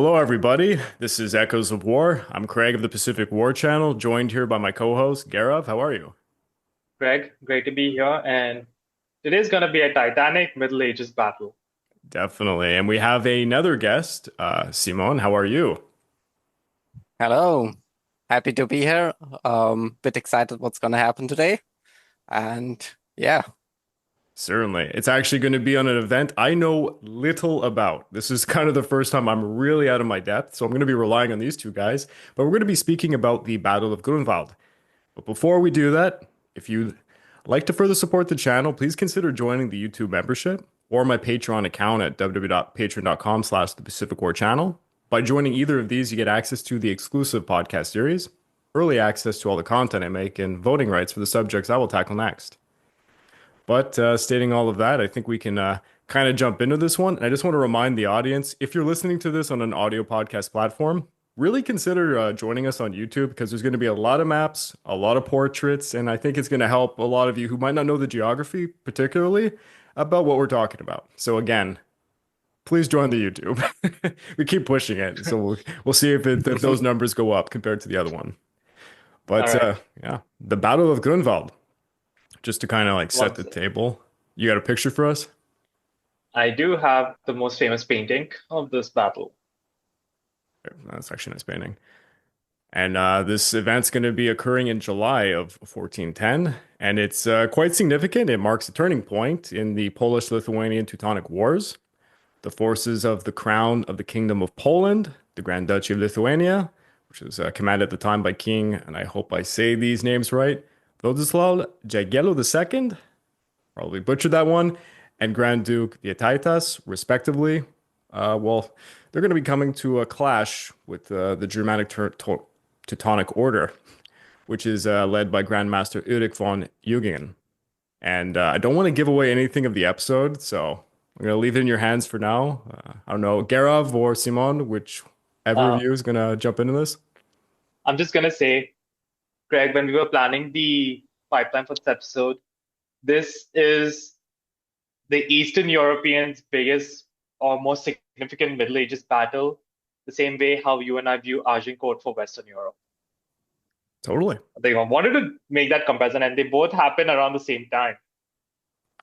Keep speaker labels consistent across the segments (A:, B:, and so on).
A: Hello, everybody. This is Echoes of War. I'm Craig of the Pacific War Channel, joined here by my co-host, Gaurav. How are you?
B: Greg, great to be here. And today's going to be a Titanic Middle Ages battle.
A: Definitely. And we have another guest, Simon. How are you?
C: Hello, happy to be here. Bit excited what's gonna happen today. And yeah,
A: Certainly. It's actually going to be on an event I know little about. This is kind of the first time I'm really out of my depth, so I'm going to be relying on these two guys. But we're going to be speaking about the Battle of Grunwald. But before we do that, if you'd like to further support the channel, please consider joining the YouTube membership or my Patreon account at www.patreon.com/the Pacific War Channel. By joining either of these, you get access to the exclusive podcast series, early access to all the content I make, and voting rights for the subjects I will tackle next. But stating all of that, I think we can kind of jump into this one. And I just want to remind the audience, if you're listening to this on an audio podcast platform, really consider joining us on YouTube because there's going to be a lot of maps, a lot of portraits, and I think it's going to help a lot of you who might not know the geography particularly about what we're talking about. So again, please join the YouTube. We keep pushing it, so we'll see if those numbers go up compared to the other one.
B: All
A: But
B: right.
A: yeah, the Battle of Grunwald, just to kind of like set
B: Once
A: the table. You got a picture for us?
B: I do have the most famous painting of this battle.
A: That's actually a nice painting. And this event's going to be occurring in July of 1410, and it's quite significant. It marks a turning point in the Polish-Lithuanian Teutonic Wars. The forces of the Crown of the Kingdom of Poland, the Grand Duchy of Lithuania, which was commanded at the time by King, and I hope I say these names right, Władysław Jagiełło II, probably butchered that one, and Grand Duke Vytautas, respectively. Well, they're going to be coming to a clash with the Germanic Teutonic Order, which is led by Grandmaster Ulrich von Jungingen. And I don't want to give away anything of the episode, so I'm going to leave it in your hands for now. I don't know, Garav or Simon, whichever of
B: Uh,
A: you is going to jump into this.
B: I'm just going to say, Greg, when we were planning the pipeline for this episode, this is the Eastern Europeans' biggest or most significant Middle Ages battle, the same way how you and I view Agincourt for Western Europe.
A: Totally.
B: They wanted to make that comparison, and they both happen around the same time.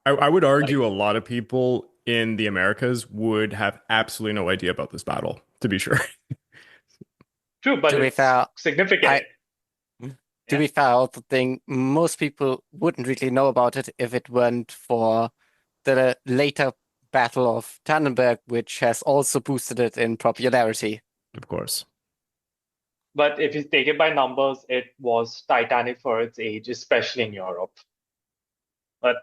A: I would
B: Like,
A: argue a lot of people in the Americas would have absolutely no idea about this battle, to be sure.
B: true, but
C: to be
B: it's
C: fair,
B: significant.
C: I to
B: Yeah.
C: be fair, I also think most people wouldn't really know about it if it weren't for the later Battle of Tannenberg, which has also boosted it in popularity.
A: Of course.
B: But if you take it by numbers, it was Titanic for its age, especially in Europe. But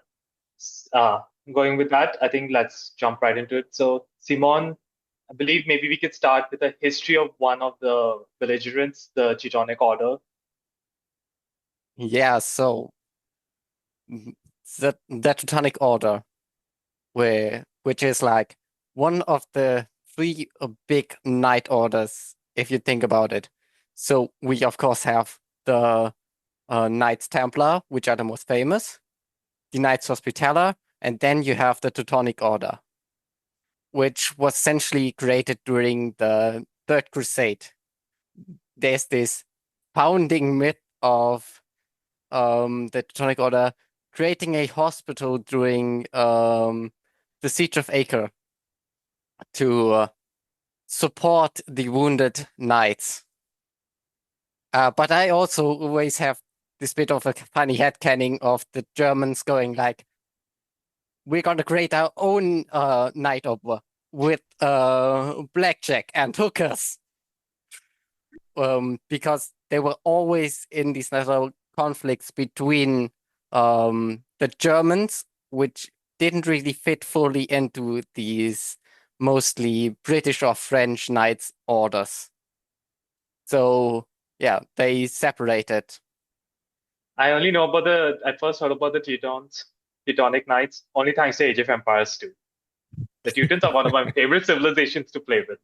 B: uh, going with that, I think let's jump right into it. So, Simon, I believe maybe we could start with a history of one of the belligerents, the Teutonic Order.
C: Yeah, so the Teutonic Order, which is like one of the three big knight orders, if you think about it. So we of course have the Knights Templar, which are the most famous, the Knights Hospitaller, and then you have the Teutonic Order, which was essentially created during the Third Crusade. There's this founding myth of the Teutonic Order creating a hospital during the Siege of Acre to support the wounded knights. But I also always have this bit of a funny headcanon of the Germans going like, we're going to create our own night opera with blackjack and hookers. Because they were always in these national conflicts between the Germans, which didn't really fit fully into these mostly British or French knights orders. So yeah, they separated.
B: I only know about I first heard about the Teutons, Teutonic Knights, only thanks to Age of Empires 2. The Teutons are one of my favorite civilizations to play with.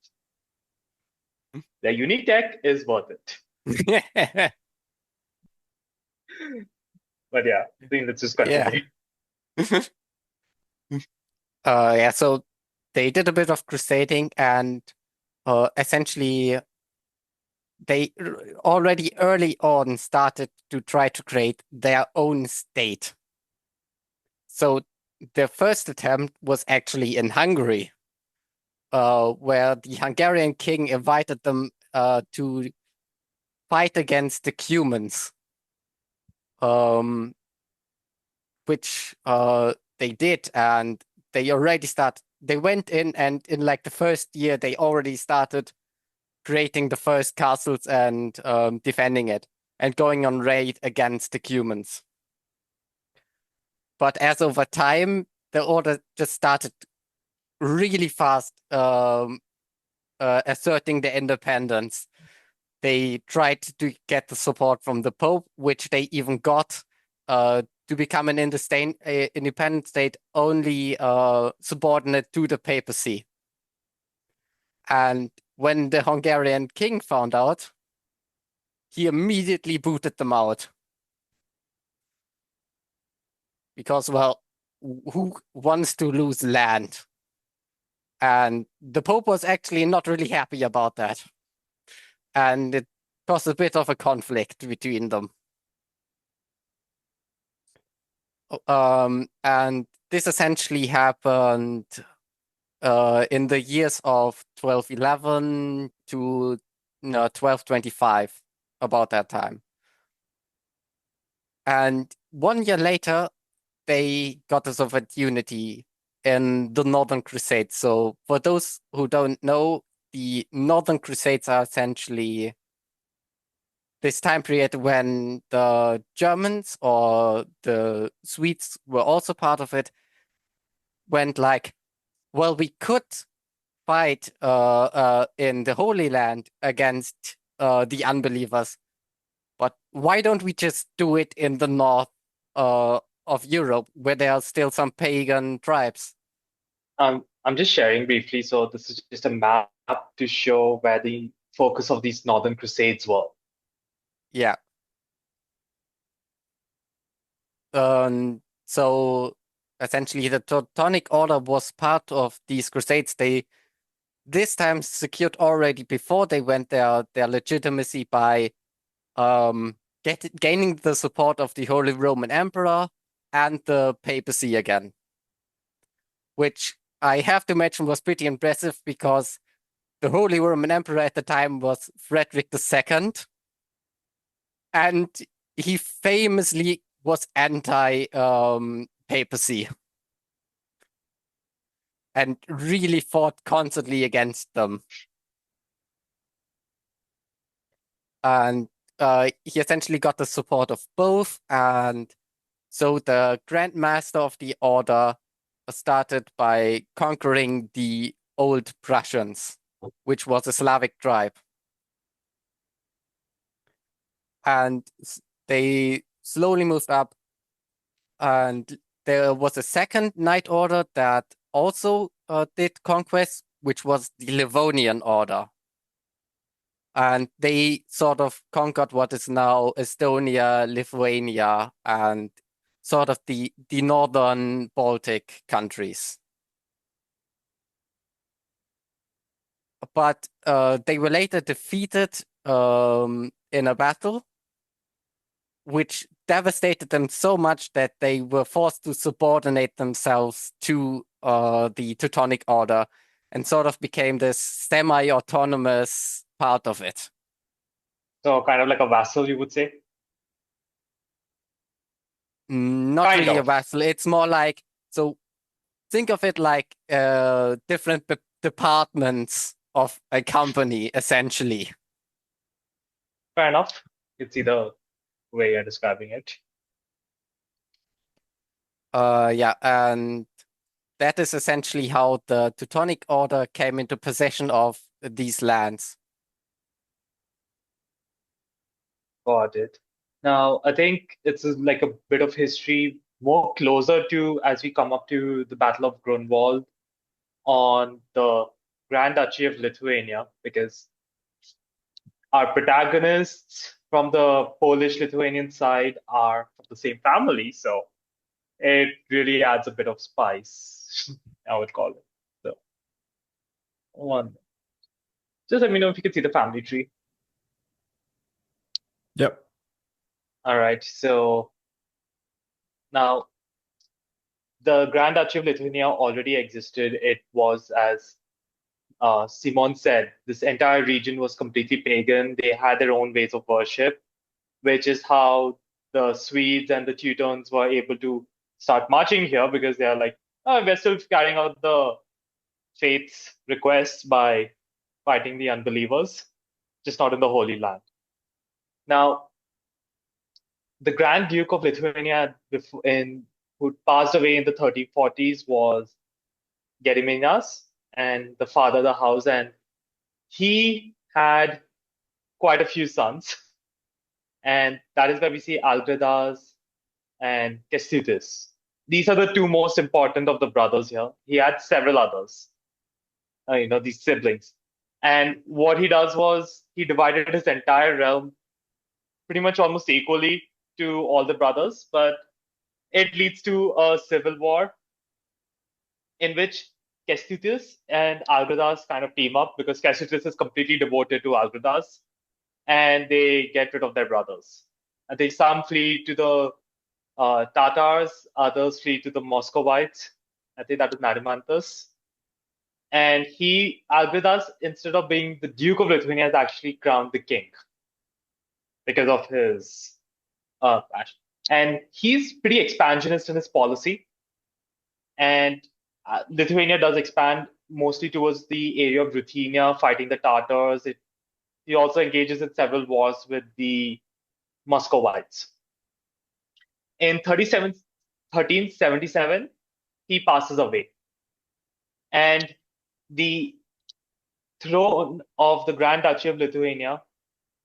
B: Their unique tech is worth it. But yeah, I think let's just continue.
C: Yeah. Yeah, so they did a bit of crusading, and essentially they already early on started to try to create their own state. So the first attempt was actually in Hungary, where the Hungarian king invited them to fight against the Cumans, which they did, and they already started. They went in, and in like the first year, they already started creating the first castles and defending it, and going on raid against the Cumans. But as over time, the order just started really fast asserting their independence. They tried to get the support from the Pope, which they even got to become an independent state only subordinate to the papacy. And when the Hungarian king found out, he immediately booted them out. Because, well, who wants to lose land? And the Pope was actually not really happy about that. And it caused a bit of a conflict between them. And this essentially happened in the years of 1211 to 1225, about that time. And 1 year later, they got us of a unity in the Northern Crusades. So for those who don't know, the Northern Crusades are essentially this time period when the Germans or the Swedes were also part of it, went like, well, we could fight in the Holy Land against the unbelievers, but why don't we just do it in the north of Europe, where there are still some pagan tribes?
B: I'm just sharing briefly. So this is just a map to show where the focus of these Northern Crusades were.
C: Yeah. So essentially, the Teutonic Order was part of these crusades. They this time secured already before they went their legitimacy by gaining the support of the Holy Roman Emperor and the papacy again, which I have to mention was pretty impressive because the Holy Roman Emperor at the time was Frederick II, and he famously was anti-papacy and really fought constantly against them. And he essentially got the support of both, and so the Grandmaster of the Order started by conquering the Old Prussians, which was a Slavic tribe. And they slowly moved up, and there was a second Knight Order that also did conquests, which was the Livonian Order. And they sort of conquered what is now Estonia, Lithuania, and sort of the northern Baltic countries. But they were later defeated in a battle, which devastated them so much that they were forced to subordinate themselves to the Teutonic Order and sort of became this semi-autonomous part of it.
B: So kind of like a vassal, you would say?
C: Not
B: Kind
C: really a
B: of.
C: vassal. It's more like, so think of it like different departments of a company, essentially.
B: Fair enough. It's either way you're describing it.
C: Yeah, and that is essentially how the Teutonic Order came into possession of these lands.
B: Got it. Now, I think it's like a bit of history more closer to as we come up to the Battle of Grunwald on the Grand Duchy of Lithuania, because our protagonists from the Polish-Lithuanian side are of the same family, so it really adds a bit of spice, I would call it. So, one. Just let me know if you can see the family tree.
A: Yep.
B: All right, so now the Grand Duchy of Lithuania already existed. It was, as Simon said, this entire region was completely pagan. They had their own ways of worship, which is how the Swedes and the Teutons were able to start marching here, because they are like, oh, we're still carrying out the faith's requests by fighting the unbelievers, just not in the Holy Land. Now, the Grand Duke of Lithuania, who passed away in the 1340s, was Gediminas, and the father of the house, and he had quite a few sons, and that is why we see Algirdas and Kęstutis. These are the two most important of the brothers here. He had several others, these siblings. And what he does was he divided his entire realm pretty much almost equally to all the brothers, but it leads to a civil war in which Kęstutis and Algirdas kind of team up, because Kęstutis is completely devoted to Algirdas, and they get rid of their brothers. I think some flee to the Tatars, others flee to the Muscovites. I think that was Narimantas. And Algirdas, instead of being the Duke of Lithuania, is actually crowned the king because of his passion. And he's pretty expansionist in his policy. And Lithuania does expand mostly towards the area of Ruthenia, fighting the Tatars. He also engages in several wars with the Muscovites. In 1377, he passes away. And the throne of the Grand Duchy of Lithuania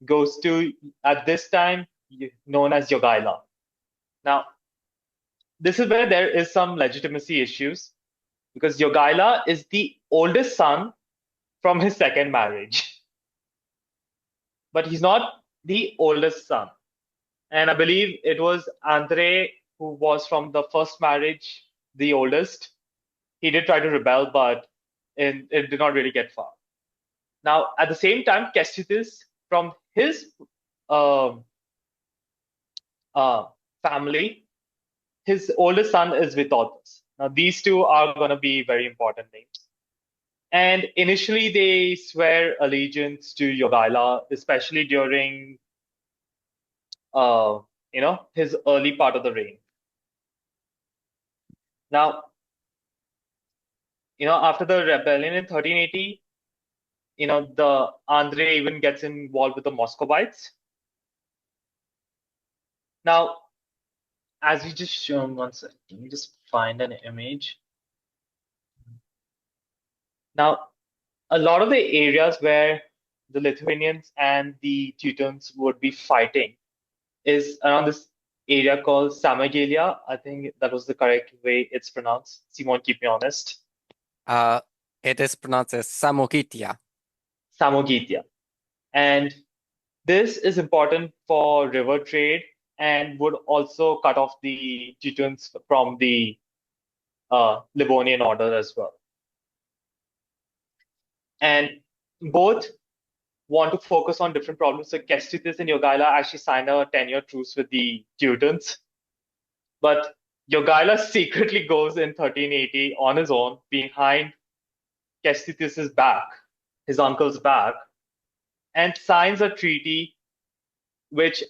B: goes to, at this time, known as Jogaila. Now, this is where there is some legitimacy issues, because Jogaila is the oldest son from his second marriage. But he's not the oldest son. And I believe it was Andrei who was from the first marriage, the oldest. He did try to rebel, but it did not really get far. Now, at the same time, Kęstutis, from his family, his oldest son is Vytautas. Now, these two are going to be very important names. And initially, they swear allegiance to Jogaila, especially during, his early part of the reign. Now, after the rebellion in 1380, the Andrei even gets involved with the Muscovites. Now, as we just shown, one second, let me just find an image. Now, a lot of the areas where the Lithuanians and the Teutons would be fighting is around this area called Samagelia. I think that was the correct way it's pronounced. Simon, keep me honest.
C: It is pronounced as Samogitia.
B: Samogitia. And this is important for river trade and would also cut off the Teutons from the Livonian order as well. And both want to focus on different problems. So Kęstutis and Jogaila actually signed a 10-year truce with the Teutons. But Jogaila secretly goes in 1380 on his own behind Kęstutis' back, his uncle's back, and signs a treaty which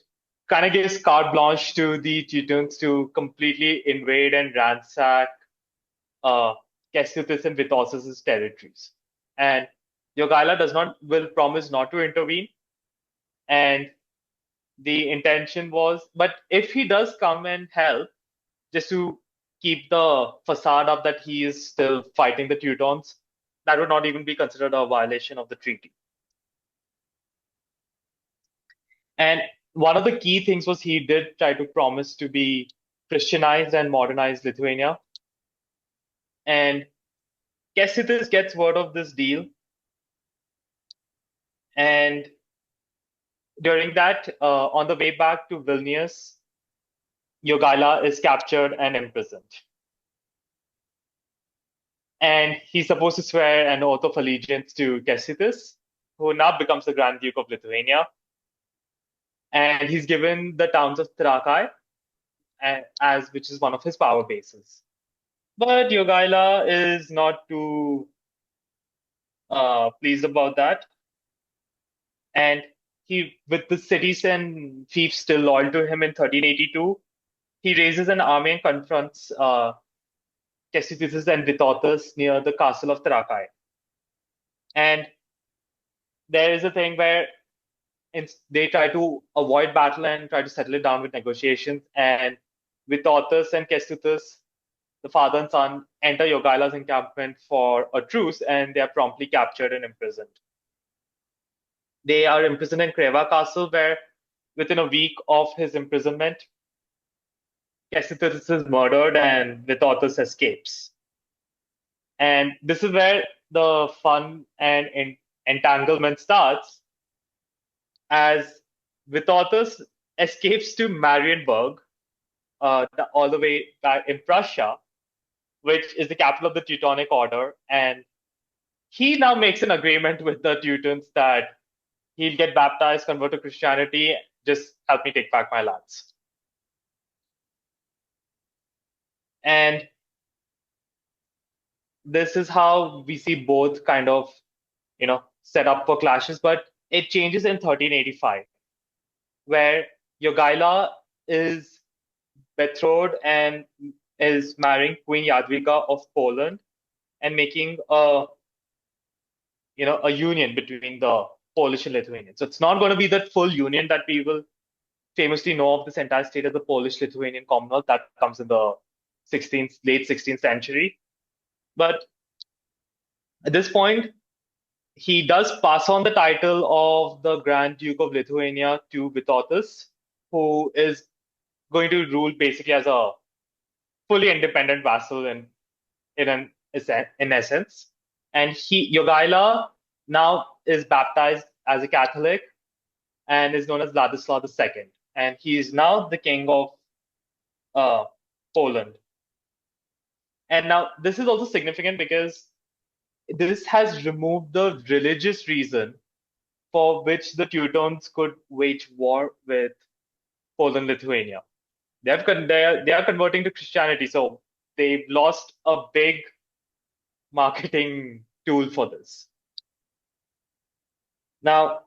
B: kind of gives carte blanche to the Teutons to completely invade and ransack Kęstutis and Vytautas' territories. And Jogaila will promise not to intervene. And the intention was, but if he does come and help, just to keep the facade up that he is still fighting the Teutons, that would not even be considered a violation of the treaty. And one of the key things was he did try to promise to be Christianized and modernized Lithuania. And Kęstutis gets word of this deal. And during that, on the way back to Vilnius, Jogaila is captured and imprisoned. And he's supposed to swear an oath of allegiance to Kęstutis, who now becomes the Grand Duke of Lithuania. And he's given the towns of Trakai, which is one of his power bases. But Jogaila is not too pleased about that. And he, with the cities and fiefs still loyal to him in 1382, he raises an army and confronts Casualties and Vytautas near the castle of Trakai. And there is a thing where they try to avoid battle and try to settle it down with negotiations. And Vytautas and Kęstutis, the father and son, enter Jogaila's encampment for a truce, and they are promptly captured and imprisoned. They are imprisoned in Kreva Castle, where within a week of his imprisonment, Kęstutis is murdered and Vytautas escapes. And this is where the fun and entanglement starts, as Vytautas escapes to Marienburg, all the way back in Prussia, which is the capital of the Teutonic Order. And he now makes an agreement with the Teutons that he'll get baptized, convert to Christianity, just help me take back my lands. And this is how we see both kind of, set up for clashes, but it changes in 1385, where Jogaila is betrothed and is marrying Queen Yadika of Poland and making a union between the Polish and Lithuanian. So it's not going to be that full union that we will famously know of this entire state as the Polish-Lithuanian Commonwealth that comes in the late 16th century. But at this point, he does pass on the title of the Grand Duke of Lithuania to Vytautas, who is going to rule basically as a fully independent vassal in essence. And Jogaila now is baptized as a Catholic and is known as Władysław II. And he is now the king of Poland. And now this is also significant because this has removed the religious reason for which the Teutons could wage war with Poland, Lithuania. They are converting to Christianity, so they've lost a big marketing tool for this. Now,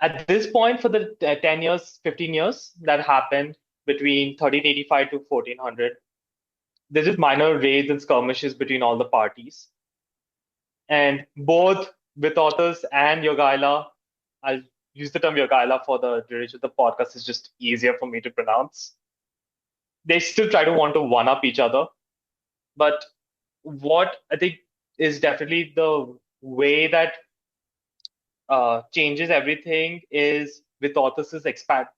B: at this point, for the 10 years, 15 years that happened between 1385 to 1400, there's just minor raids and skirmishes between all the parties. And both Vytautas and Jogaila, I'll use the term Jogaila for the duration of the podcast, it's just easier for me to pronounce. They still try to want to one-up each other. But what I think is definitely the way that changes everything is Vytautas' expansion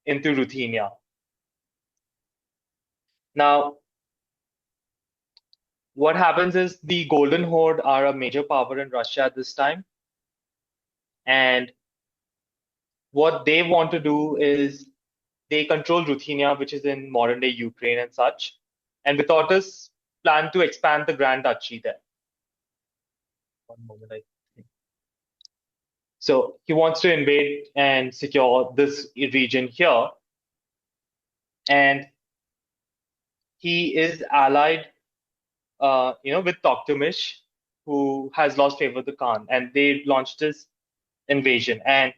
B: into Ruthenia. Now, what happens is the Golden Horde are a major power in Russia at this time. And what they want to do is they control Ruthenia, which is in modern day Ukraine and such. And Vytautas plan to expand the Grand Duchy there. One moment, I think. So he wants to invade and secure this region here. And he is allied, with Toktamish, who has lost favor with the Khan, and they launched this invasion. And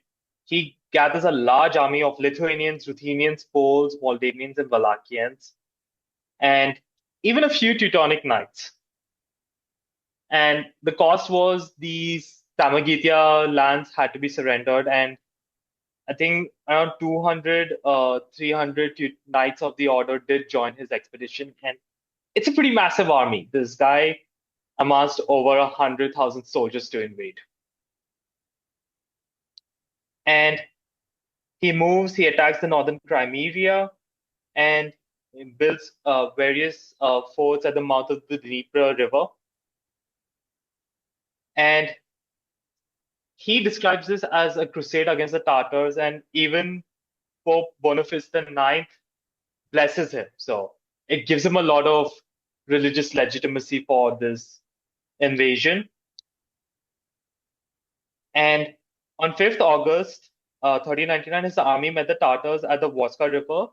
B: he gathers a large army of Lithuanians, Ruthenians, Poles, Moldavians, and Wallachians, and even a few Teutonic Knights. And the cost was these Tamagitia lands had to be surrendered, and I think around 200, 300 Knights of the Order did join his expedition. And it's a pretty massive army. This guy amassed over 100,000 soldiers to invade. And he attacks the northern Crimea, and he builds various forts at the mouth of the Dnieper River. And he describes this as a crusade against the Tatars, and even Pope Boniface IX blesses him. So it gives him a lot of religious legitimacy for this invasion. And on 5th August 1399, his army met the Tatars at the Voska River,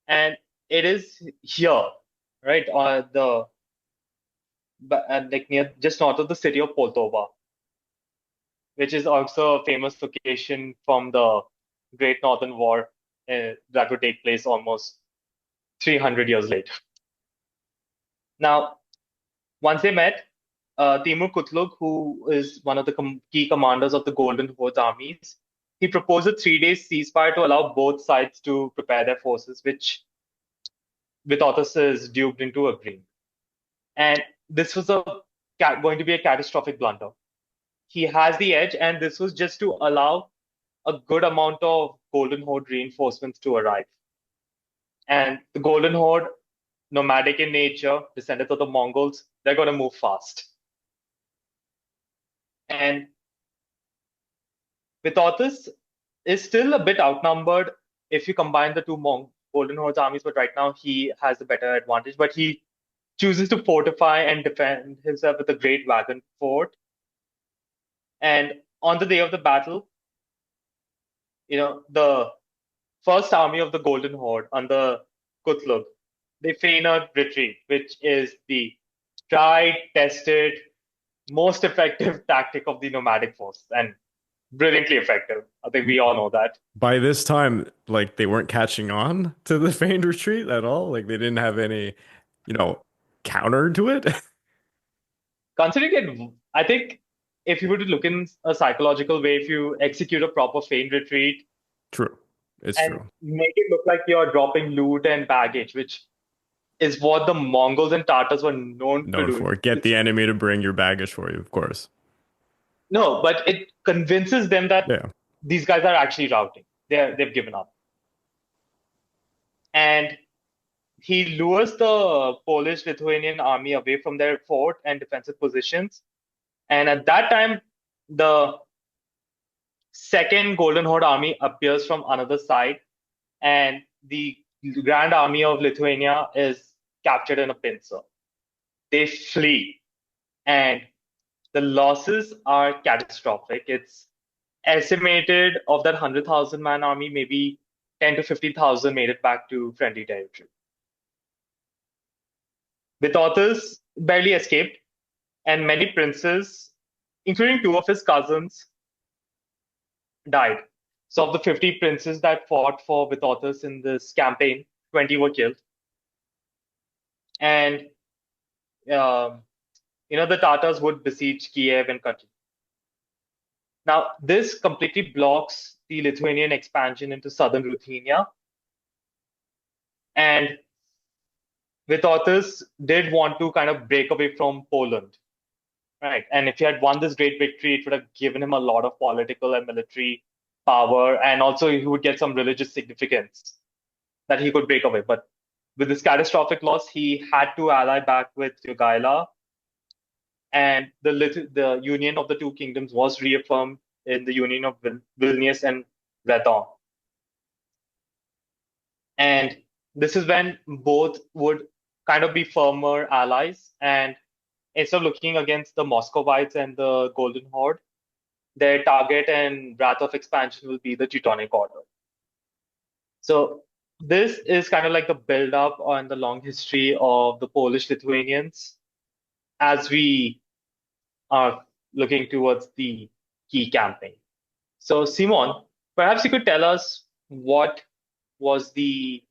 B: and it is here, right, like near just north of the city of Poltava, which is also a famous location from the Great Northern War that would take place almost 300 years later. Now, once they met, Timur Kutlug, who is one of the key commanders of the Golden Horde's armies, he proposed a 3-day ceasefire to allow both sides to prepare their forces, which Vytautas is duped into agreeing. And this was going to be a catastrophic blunder. He has the edge, and this was just to allow a good amount of Golden Horde reinforcements to arrive. And the Golden Horde, nomadic in nature, descendants of the Mongols, they're going to move fast. And Vytautas is still a bit outnumbered if you combine the two Golden Horde's armies, but right now he has the better advantage. But he chooses to fortify and defend himself with a great wagon fort. And on the day of the battle, the first army of the Golden Horde under Kutlug, they feign a retreat, which is the tried, tested, most effective tactic of the nomadic force, and brilliantly effective. I think we all know that.
A: By this time, like, they weren't catching on to the feigned retreat at all. Like, they didn't have any, counter to it.
B: Considering it, I think if you were to look in a psychological way, if you execute a proper feigned retreat,
A: True. It's
B: and
A: true.
B: make it look like you're dropping loot and baggage, which is what the Mongols and Tatars were known to do.
A: For get the enemy to bring your baggage for you, of course.
B: No, but it convinces them that these guys are actually routing. They've given up. And he lures the Polish-Lithuanian army away from their fort and defensive positions. And at that time, the second Golden Horde army appears from another side, and the Grand Army of Lithuania is captured in a pincer. They flee, and the losses are catastrophic. It's estimated of that 100,000 man army, maybe 10 to 50,000 made it back to friendly territory. Vytautas barely escaped, and many princes, including 2 of his cousins, died. So of the 50 princes that fought for Vytautas in this campaign, 20 were killed. And the Tatars would besiege Kiev and Kharkiv. Now, this completely blocks the Lithuanian expansion into southern Ruthenia. And Vytautas did want to kind of break away from Poland, right? And if he had won this great victory, it would have given him a lot of political and military power, and also he would get some religious significance that he could break away. But with this catastrophic loss, he had to ally back with Jogaila, and the union of the two kingdoms was reaffirmed in the union of Vilnius and Redon. And this is when both would kind of be firmer allies, and instead of looking against the Muscovites and the Golden Horde, their target and wrath of expansion will be the Teutonic Order. So this is kind of like the build-up on the long history of the Polish-Lithuanians as we are looking towards the key campaign. So Simon, perhaps you could tell us what was the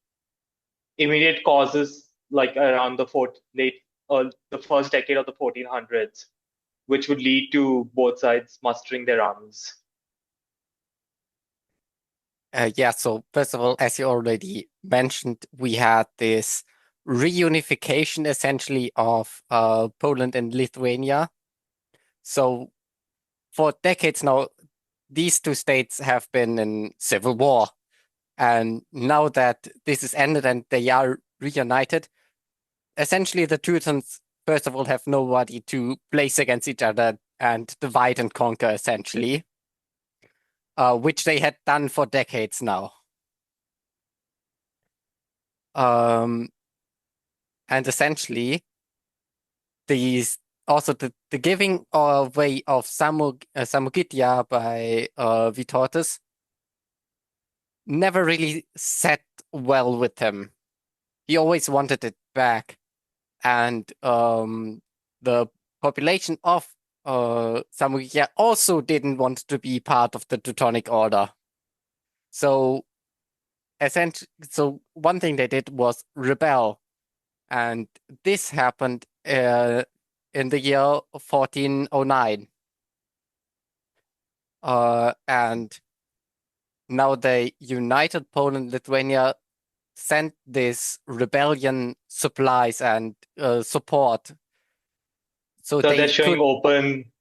B: immediate causes like around the first decade of the 1400s, which would lead to both sides mustering their armies.
C: So first of all, as you already mentioned, we had this reunification essentially of Poland and Lithuania. So for decades now, these two states have been in civil war. And now that this is ended and they are reunited, essentially the Teutons, first of all, have nobody to place against each other and divide and conquer, essentially, which they had done for decades now. And essentially, these also the giving away of Samogitia by Vytautas never really sat well with him. He always wanted it back, and the population of Samogitia also didn't want to be part of the Teutonic Order. So one thing they did was rebel, and this happened in the year 1409. And now the united Poland, Lithuania sent this rebellion supplies and support. So
B: they're showing open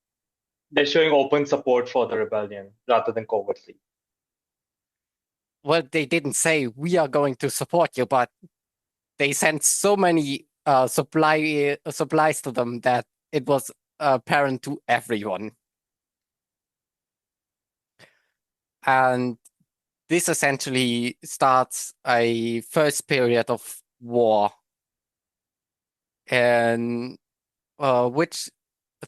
B: support for the rebellion rather than covertly.
C: Well, they didn't say we are going to support you, but they sent so many supplies to them that it was apparent to everyone. And this essentially starts a first period of war, in which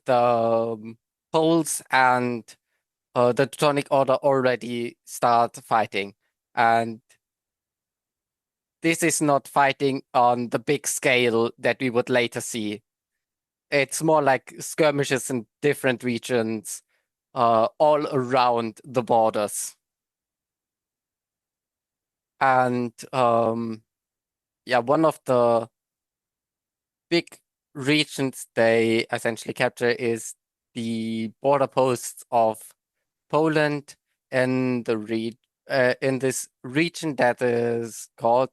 C: the Poles and the Teutonic Order already start fighting. And this is not fighting on the big scale that we would later see. It's more like skirmishes in different regions, all around the borders. And one of the big regions they essentially capture is the border posts of Poland in this region that is called.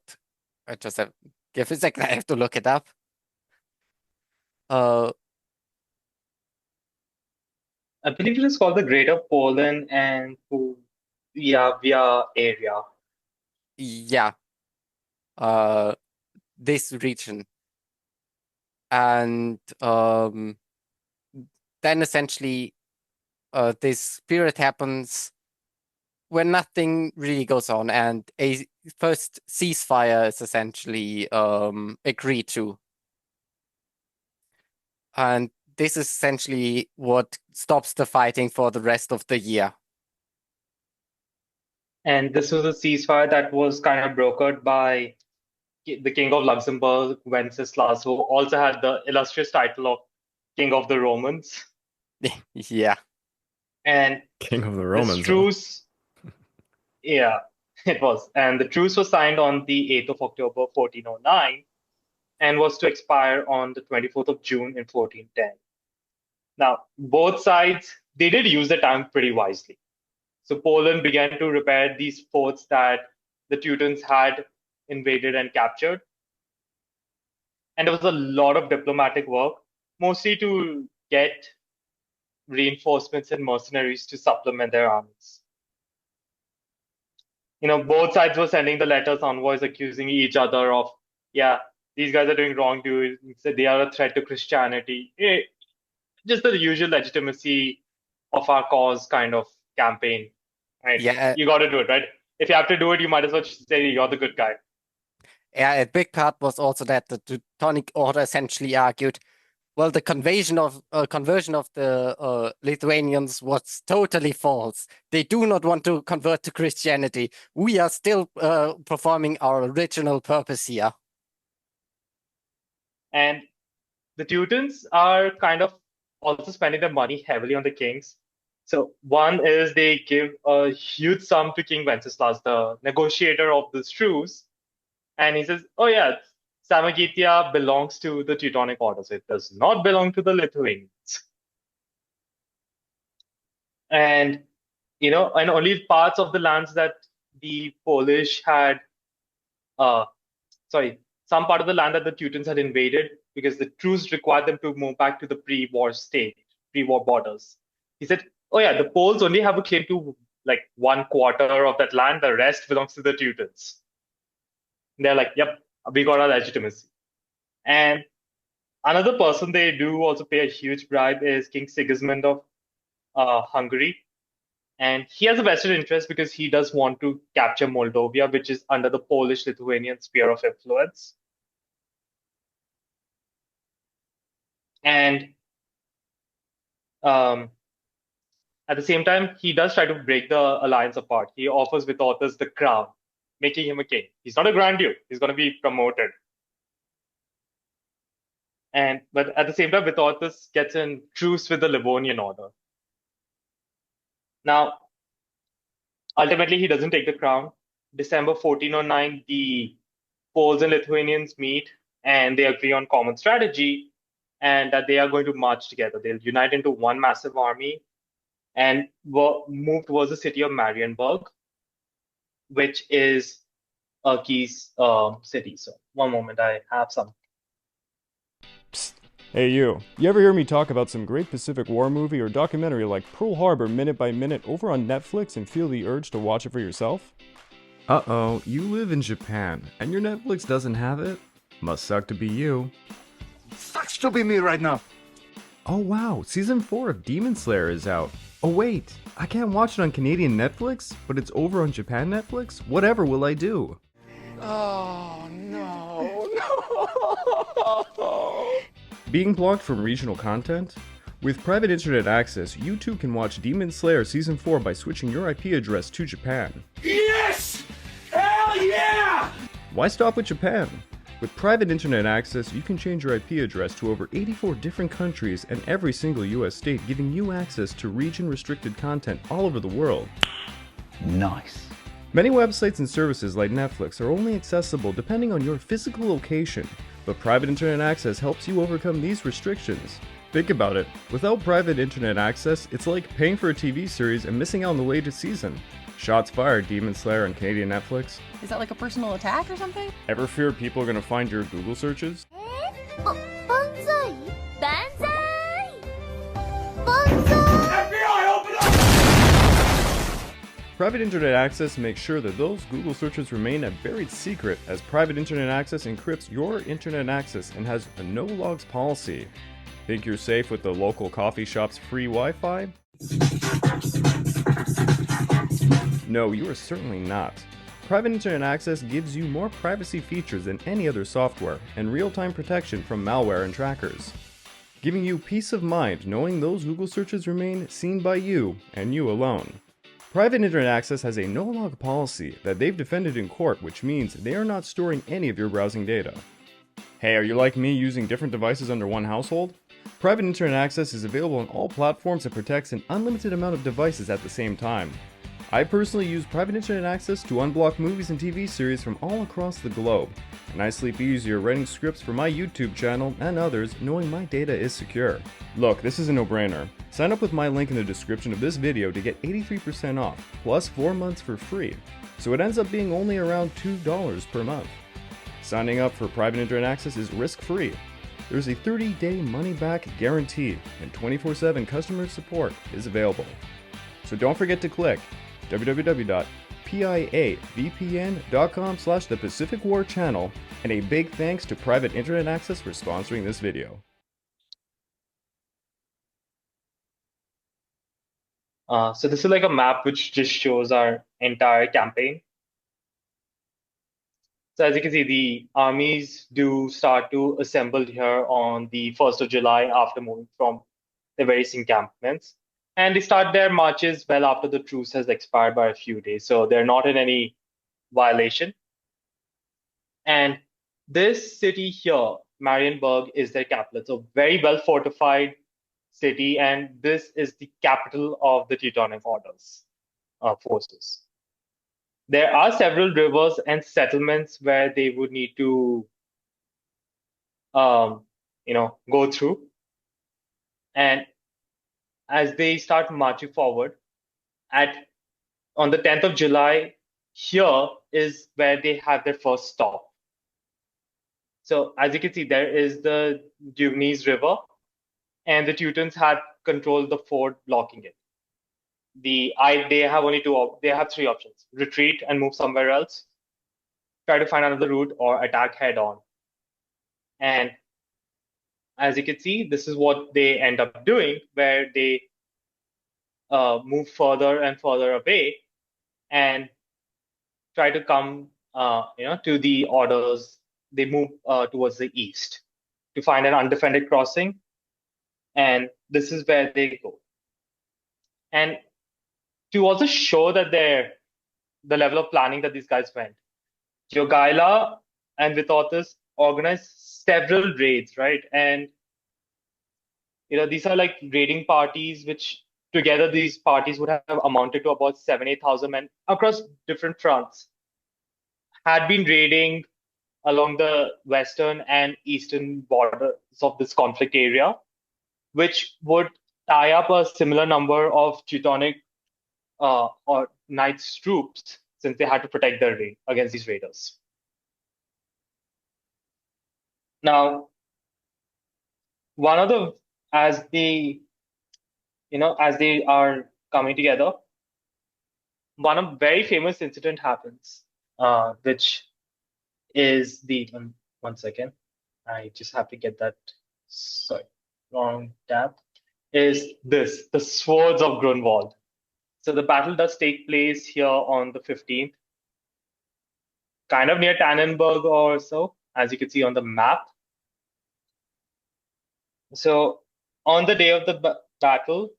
C: Give a second. I have to look it up.
B: I believe it is called the Greater Poland and Yavia area.
C: Yeah. This region. And then essentially this period happens when nothing really goes on, and a first ceasefire is essentially agreed to. And this is essentially what stops the fighting for the rest of the year.
B: And this was a ceasefire that was kind of brokered by the King of Luxembourg, Wenceslas, who also had the illustrious title of King of the Romans.
C: Yeah.
B: And
A: King of the Romans.
B: This truce, yeah, it was. And the truce was signed on the 8th of October, 1409, and was to expire on the 24th of June in 1410. Now, both sides, they did use the time pretty wisely. So Poland began to repair these forts that the Teutons had invaded and captured. And there was a lot of diplomatic work, mostly to get reinforcements and mercenaries to supplement their armies. Both sides were sending the letters, envoys accusing each other of, these guys are doing wrongdoing, they are a threat to Christianity. Just the usual legitimacy of our cause kind of campaign. Right?
C: Yeah.
B: You got to do it, right? If you have to do it, you might as well say you're the good guy.
C: Yeah, a big part was also that the Teutonic Order essentially argued, well, the conversion of the Lithuanians was totally false. They do not want to convert to Christianity. We are still performing our original purpose here.
B: And the Teutons are kind of also spending their money heavily on the kings. So one is they give a huge sum to King Wenceslas, the negotiator of this truce. And he says, oh yeah, Samogitia belongs to the Teutonic Order, so it does not belong to the Lithuanians. And, and only parts of the lands that the Polish had, some part of the land that the Teutons had invaded, because the truce required them to move back to the pre-war state, pre-war borders. He said, oh yeah, the Poles only have a claim to like 1/4 of that land. The rest belongs to the Teutons. And they're like, yep, we got our legitimacy. And another person they do also pay a huge bribe is King Sigisman of Hungary. And he has a vested interest because he does want to capture Moldavia, which is under the Polish-Lithuanian sphere of influence. And At the same time, he does try to break the alliance apart. He offers Vytautas the crown, making him a king. He's not a Grand Duke. He's going to be promoted. But at the same time, Vytautas gets in truce with the Livonian order. Now, ultimately, he doesn't take the crown. December 1409, the Poles and Lithuanians meet and they agree on common strategy and that they are going to march together. They'll unite into one massive army and move towards the city of Marienburg, which is a key city. So one moment, I have some.
A: Psst. Hey you ever hear me talk about some great Pacific War movie or documentary like Pearl Harbor Minute by Minute over on Netflix and feel the urge to watch it for yourself? Uh-oh, you live in Japan and your Netflix doesn't have it? Must suck to be you.
D: Sucks to be me right now.
A: Oh wow, season 4 of Demon Slayer is out. Oh wait, I can't watch it on Canadian Netflix, but it's over on Japan Netflix? Whatever will I do?
D: Oh, no.
A: Being blocked from regional content? With private internet access, you too can watch Demon Slayer Season 4 by switching your IP address to Japan.
D: Yes! Hell yeah!
A: Why stop with Japan? With private internet access, you can change your IP address to over 84 different countries and every single US state, giving you access to region-restricted content all over the world.
D: Nice.
A: Many websites and services like Netflix are only accessible depending on your physical location, but private internet access helps you overcome these restrictions. Think about it, without private internet access, it's like paying for a TV series and missing out on the latest season. Shots fired, Demon Slayer on Canadian Netflix.
E: Is that like a personal attack or something?
A: Ever fear people are gonna find your Google searches?
F: Banzai! Banzai! Banzai!
D: FBI, open up!
A: Private internet access makes sure that those Google searches remain a buried secret, as private internet access encrypts your internet access and has a no logs policy. Think you're safe with the local coffee shop's free Wi-Fi? No, you are certainly not. Private internet access gives you more privacy features than any other software and real-time protection from malware and trackers, giving you peace of mind knowing those Google searches remain seen by you and you alone. Private internet access has a no-log policy that they've defended in court, which means they are not storing any of your browsing data. Hey, are you like me using different devices under one household? Private internet access is available on all platforms and protects an unlimited amount of devices at the same time. I personally use private internet access to unblock movies and TV series from all across the globe, and I sleep easier writing scripts for my YouTube channel and others knowing my data is secure. Look, this is a no-brainer. Sign up with my link in the description of this video to get 83% off, plus 4 months for free, so it ends up being only around $2 per month. Signing up for private internet access is risk-free. There's a 30-day money-back guarantee, and 24/7 customer support is available. So don't forget to click www.piavpn.com/The Pacific War Channel, and a big thanks to Private Internet Access for sponsoring this video.
B: So this is like a map which just shows our entire campaign. So as you can see, the armies do start to assemble here on the 1st of July after moving from the various encampments. And they start their marches well after the truce has expired by a few days. So they're not in any violation. And this city here, Marienburg, is their capital. It's a very well fortified city. And this is the capital of the Teutonic Order's forces. There are several rivers and settlements where they would need to, go through. And as they start marching forward, on the 10th of July, here is where they have their first stop. So as you can see, there is the Jungingen River, and the Teutons had controlled the fort blocking it. They have 3 options: retreat and move somewhere else, try to find another route, or attack head on. And as you can see, this is what they end up doing, where they move further and further away and try to come to the orders. They move towards the east to find an undefended crossing And this is where they go. And to also show that the level of planning that these guys went, Jogaila and Vytautas organized several raids, right? And these are like raiding parties, which together these parties would have amounted to about 7,000-8,000 men across different fronts, had been raiding along the western and eastern borders of this conflict area, which would tie up a similar number of Teutonic or Knights troops, since they had to protect their raid against these raiders. Now, one of the as they are coming together, one very famous incident happens, which is the one second. I just have to get that. Sorry, wrong tab. Is this the Swords of Grunwald? So the battle does take place here on the 15th, kind of near Tannenberg or so, as you can see on the map. So on the day of the battle,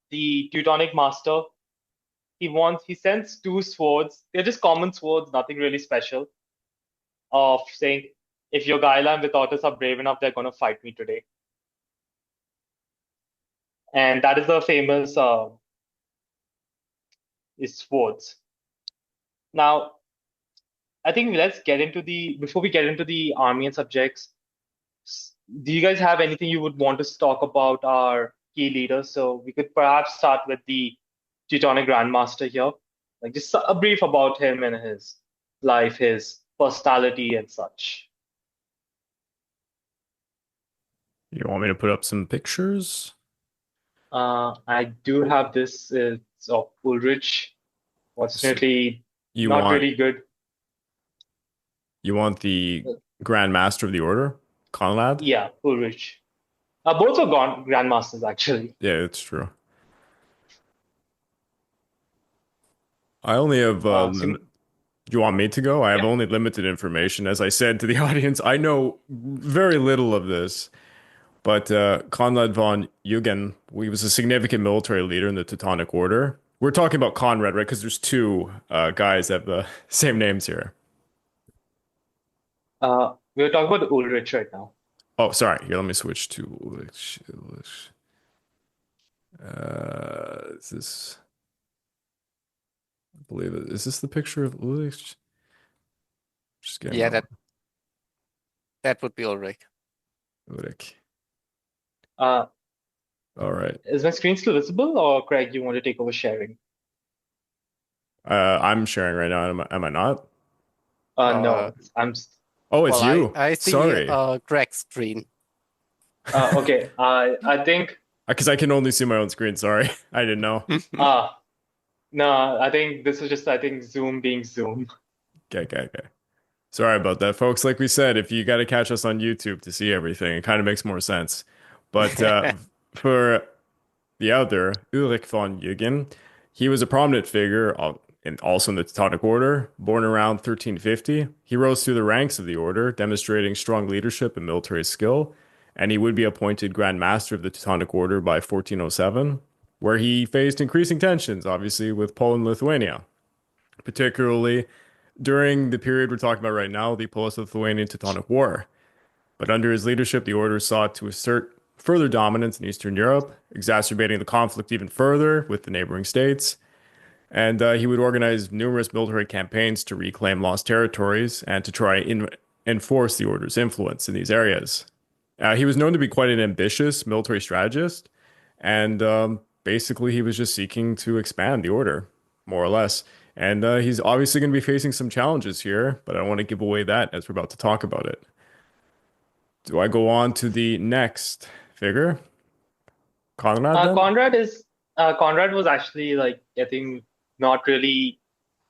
B: the Teutonic master, he sends 2 swords. They're just common swords, nothing really special, of saying, if Jogaila and Vytautas are brave enough, they're going to fight me today. And that is the famous swords. Now, I think before we get into the army and subjects, do you guys have anything you would want to talk about our key leaders? So we could perhaps start with the Teutonic Grandmaster here, like just a brief about him and his life, his personality and such.
A: You want me to put up some pictures?
B: I do have this. It's of Ulrich. Fortunately,
A: You
B: not
A: want
B: really good.
A: you want the Grandmaster of the Order, Conrad?
B: Yeah, Ulrich. Both are grandmasters, actually.
A: Yeah, it's true. I only have. Do you want me to go? I have only limited information. As I said to the audience, I know very little of this. But Konrad von Jungingen, he was a significant military leader in the Teutonic Order. We're talking about Conrad, right? Because there's 2 guys that have the same names here.
B: We're talking about Ulrich right now.
A: Oh, sorry. Here, let me switch to Ulrich. Is this? I believe it. Is this the picture of Ulrich? Just getting
C: Yeah, that would be Ulrich.
A: Ulrich.
B: All
A: right.
B: Is my screen still visible, or Craig, you want to take over sharing?
A: I'm sharing right now. Am I not?
B: No, I'm.
A: Oh, it's you.
C: I see
A: Sorry.
C: Greg's screen.
B: Okay. I think.
A: Because I can only see my own screen. Sorry, I didn't know.
B: No, I think this is just Zoom being Zoom.
A: Okay. Sorry about that, folks. Like we said, if you got to catch us on YouTube to see everything, it kind of makes more sense. But for the other, Ulrich von Jungingen, he was a prominent figure also in the Teutonic Order, born around 1350. He rose through the ranks of the order, demonstrating strong leadership and military skill, and he would be appointed Grand Master of the Teutonic Order by 1407, where he faced increasing tensions, obviously, with Poland and Lithuania, particularly during the period we're talking about right now, the Polish-Lithuanian Teutonic War. But under his leadership, the order sought to assert further dominance in Eastern Europe, exacerbating the conflict even further with the neighboring states. And he would organize numerous military campaigns to reclaim lost territories and to try and enforce the order's influence in these areas. He was known to be quite an ambitious military strategist, and basically he was just seeking to expand the order, more or less. And he's obviously going to be facing some challenges here, but I don't want to give away that as we're about to talk about it. Do I go on to the next figure? Conrad?
B: Conrad was actually, like, I think, not really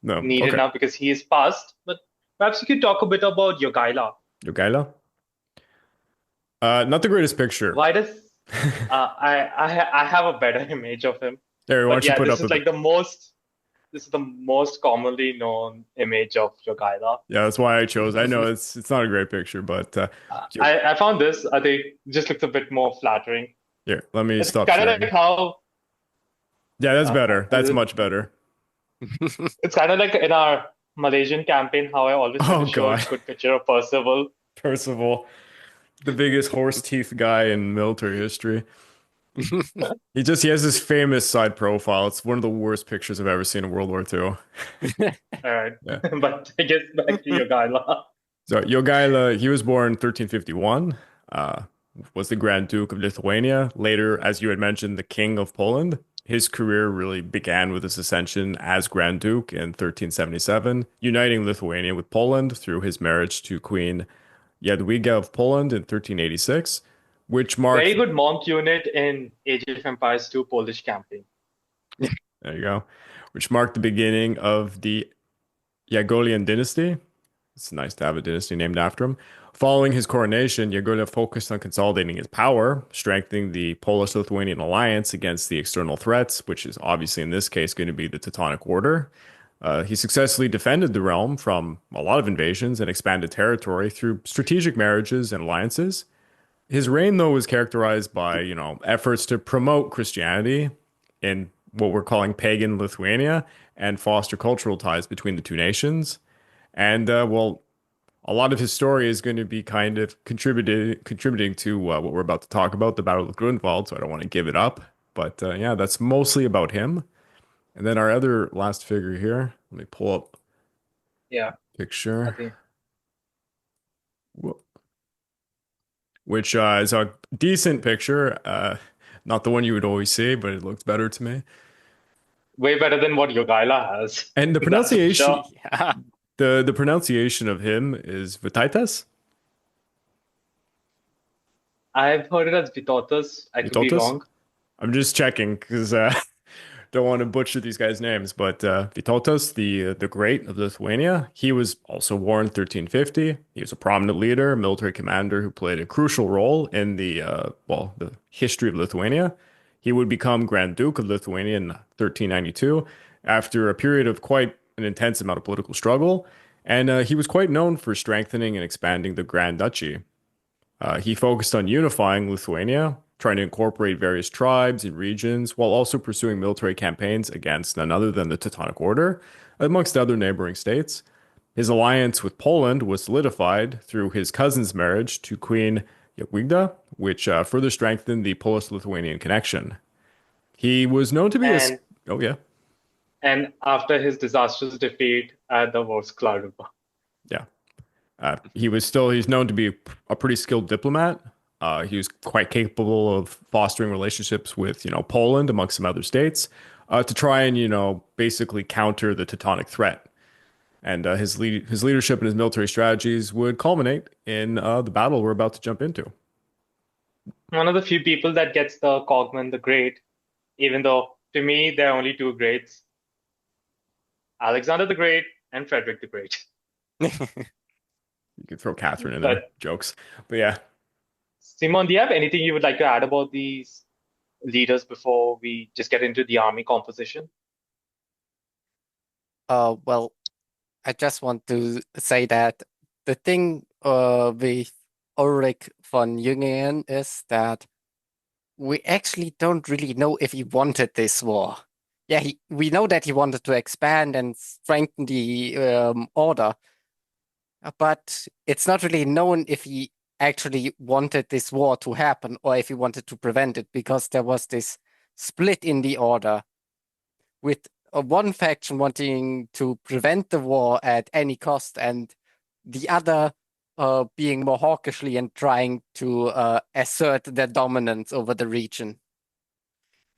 B: needed now because he is past. But perhaps you could talk a bit about Jogaila.
A: Jogaila? Not the greatest picture.
B: Why does I have a better image of him?
A: There, why don't you put
B: this
A: up
B: is like the most. this is the most commonly known image of Jogaila.
A: Yeah, that's why I chose. I know it's not a great picture, but
B: I found this, I think, just looks a bit more flattering.
A: here, let me
B: It's
A: stop
B: kind of
A: sharing.
B: like how
A: Yeah, that's better. That's
B: it-
A: much better.
B: it's kind of like in our Malaysian campaign, how I always try
A: Oh,
B: to show a
A: God.
B: good picture of Percival.
A: Percival, the biggest horse teeth guy in military history. He has this famous side profile. It's one of the worst pictures I've ever seen in World War II.
B: All right,
A: Yeah.
B: but I guess back to Jogaila.
A: So Jogaila, he was born 1351, was the Grand Duke of Lithuania. Later, as you had mentioned, the King of Poland. His career really began with his ascension as Grand Duke in 1377, uniting Lithuania with Poland through his marriage to Queen Yadwiga of Poland in 1386, which marked...
B: Very good monk unit in Age of Empires 2 Polish campaign.
A: There you go. Which marked the beginning of the Jagiełło dynasty. It's nice to have a dynasty named after him. Following his coronation, Jagiełło focused on consolidating his power, strengthening the Polish-Lithuanian alliance against the external threats, which is obviously in this case going to be the Teutonic Order. He successfully defended the realm from a lot of invasions and expanded territory through strategic marriages and alliances. His reign, though, was characterized by, efforts to promote Christianity in what we're calling pagan Lithuania and foster cultural ties between the two nations. And, a lot of his story is going to be kind of contributing to what we're about to talk about, the Battle of Grunwald, so I don't want to give it up. But, yeah, that's mostly about him. And then our other last figure here, let me pull up picture.
B: Okay.
A: Which is a decent picture. Not the one you would always see, but it looks better to me.
B: Way better than what Jogaila has.
A: And the
B: That's for
A: pronunciation,
B: sure.
C: Yeah.
A: the pronunciation of him is Vitaitas.
B: I've heard it as Vitotas. I could be
A: Vitotas?
B: wrong.
A: I'm just checking because don't want to butcher these guys' names. But Vitotas, the Great of Lithuania, he was also born in 1350. He was a prominent leader, military commander who played a crucial role in the history of Lithuania. He would become Grand Duke of Lithuania in 1392 after a period of quite an intense amount of political struggle. And he was quite known for strengthening and expanding the Grand Duchy. He focused on unifying Lithuania, trying to incorporate various tribes and regions, while also pursuing military campaigns against none other than the Teutonic Order, amongst other neighboring states. His alliance with Poland was solidified through his cousin's marriage to Queen Yadwiga, which further strengthened the Polish-Lithuanian connection. He was known to be Oh, yeah.
B: And after his disastrous defeat at the Warskla River.
A: Yeah. He's known to be a pretty skilled diplomat. He was quite capable of fostering relationships with, Poland, amongst some other states, to try and, basically counter the Teutonic threat. And his leadership and his military strategies would culminate in the battle we're about to jump into.
B: One of the few people that gets the Cogman the Great, even though to me there are only two greats, Alexander the Great and Frederick the Great.
A: You could throw Catherine in there, jokes. But yeah.
B: Simon, do you have anything you would like to add about these leaders before we just get into the army composition?
C: Well, I just want to say that the thing with Ulrich von Jungingen is that we actually don't really know if he wanted this war. Yeah, we know that he wanted to expand and strengthen the order, but it's not really known if he actually wanted this war to happen or if he wanted to prevent it, because there was this split in the order with one faction wanting to prevent the war at any cost and the other being more hawkishly and trying to assert their dominance over the region.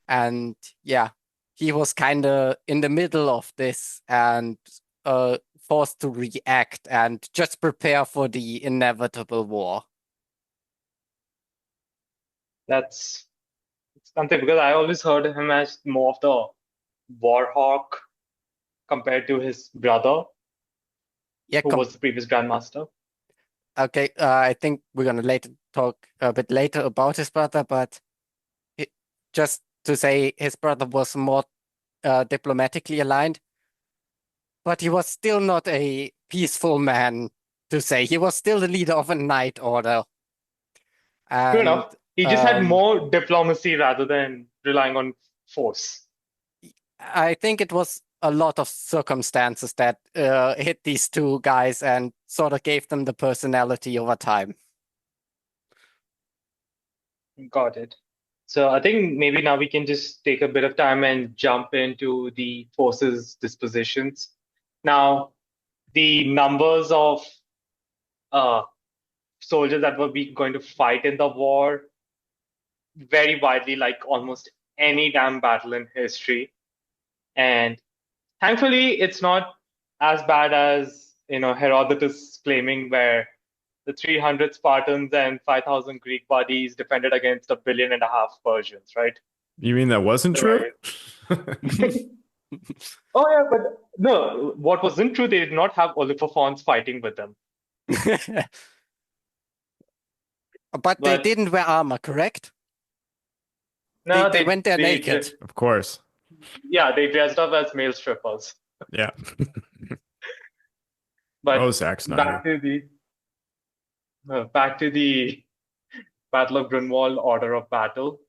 C: And yeah, he was kind of in the middle of this and forced to react and just prepare for the inevitable war.
B: That's something, because I always heard him as more of the war hawk compared to his brother, who was the previous Grandmaster.
C: Okay, I think we're going to talk a bit later about his brother, but just to say his brother was more diplomatically aligned, But he was still not a peaceful man to say. He was still the leader of a knight order.
B: Fair
C: And
B: enough. He just had
C: um,
B: more diplomacy rather than relying on force.
C: I think it was a lot of circumstances that hit these two guys and sort of gave them the personality over time.
B: Got it. So I think maybe now we can just take a bit of time and jump into the forces dispositions. Now, the numbers of soldiers that were going to fight in the war very widely, like almost any damn battle in history. And thankfully, it's not as bad as Herodotus claiming, where the 300 Spartans and 5,000 Greek bodies defended against 1.5 billion Persians, right?
A: You mean that wasn't true?
B: Oh yeah, but no, what wasn't true, they did not have Oliphophons fighting with them.
C: But they
B: But-
C: didn't wear armor, correct?
B: No,
C: They went there naked.
A: Of course.
B: Yeah, they dressed up as male strippers.
A: Yeah.
B: But
A: Oh, Zack Snyder.
B: back to the Battle of Grunwald order of battle.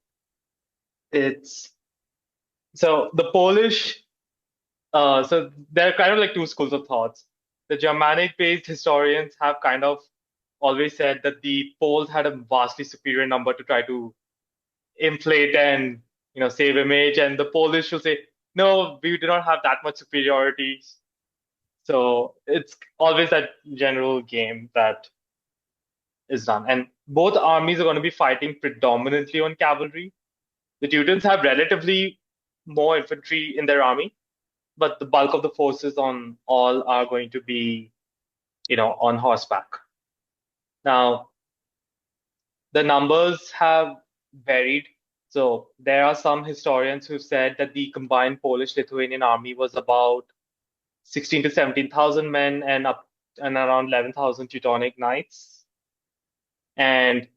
B: So the Polish, so there are kind of like two schools of thoughts. The Germanic-based historians have kind of always said that the Poles had a vastly superior number to try to inflate and save image, and the Polish will say, no, we do not have that much superiority. So it's always that general game that is done. And both armies are going to be fighting predominantly on cavalry. The Teutons have relatively more infantry in their army, but the bulk of the forces on all are going to be, on horseback. Now, the numbers have varied. So there are some historians who said that the combined Polish-Lithuanian army was about 16 to 17,000 men and around 11,000 Teutonic Knights. And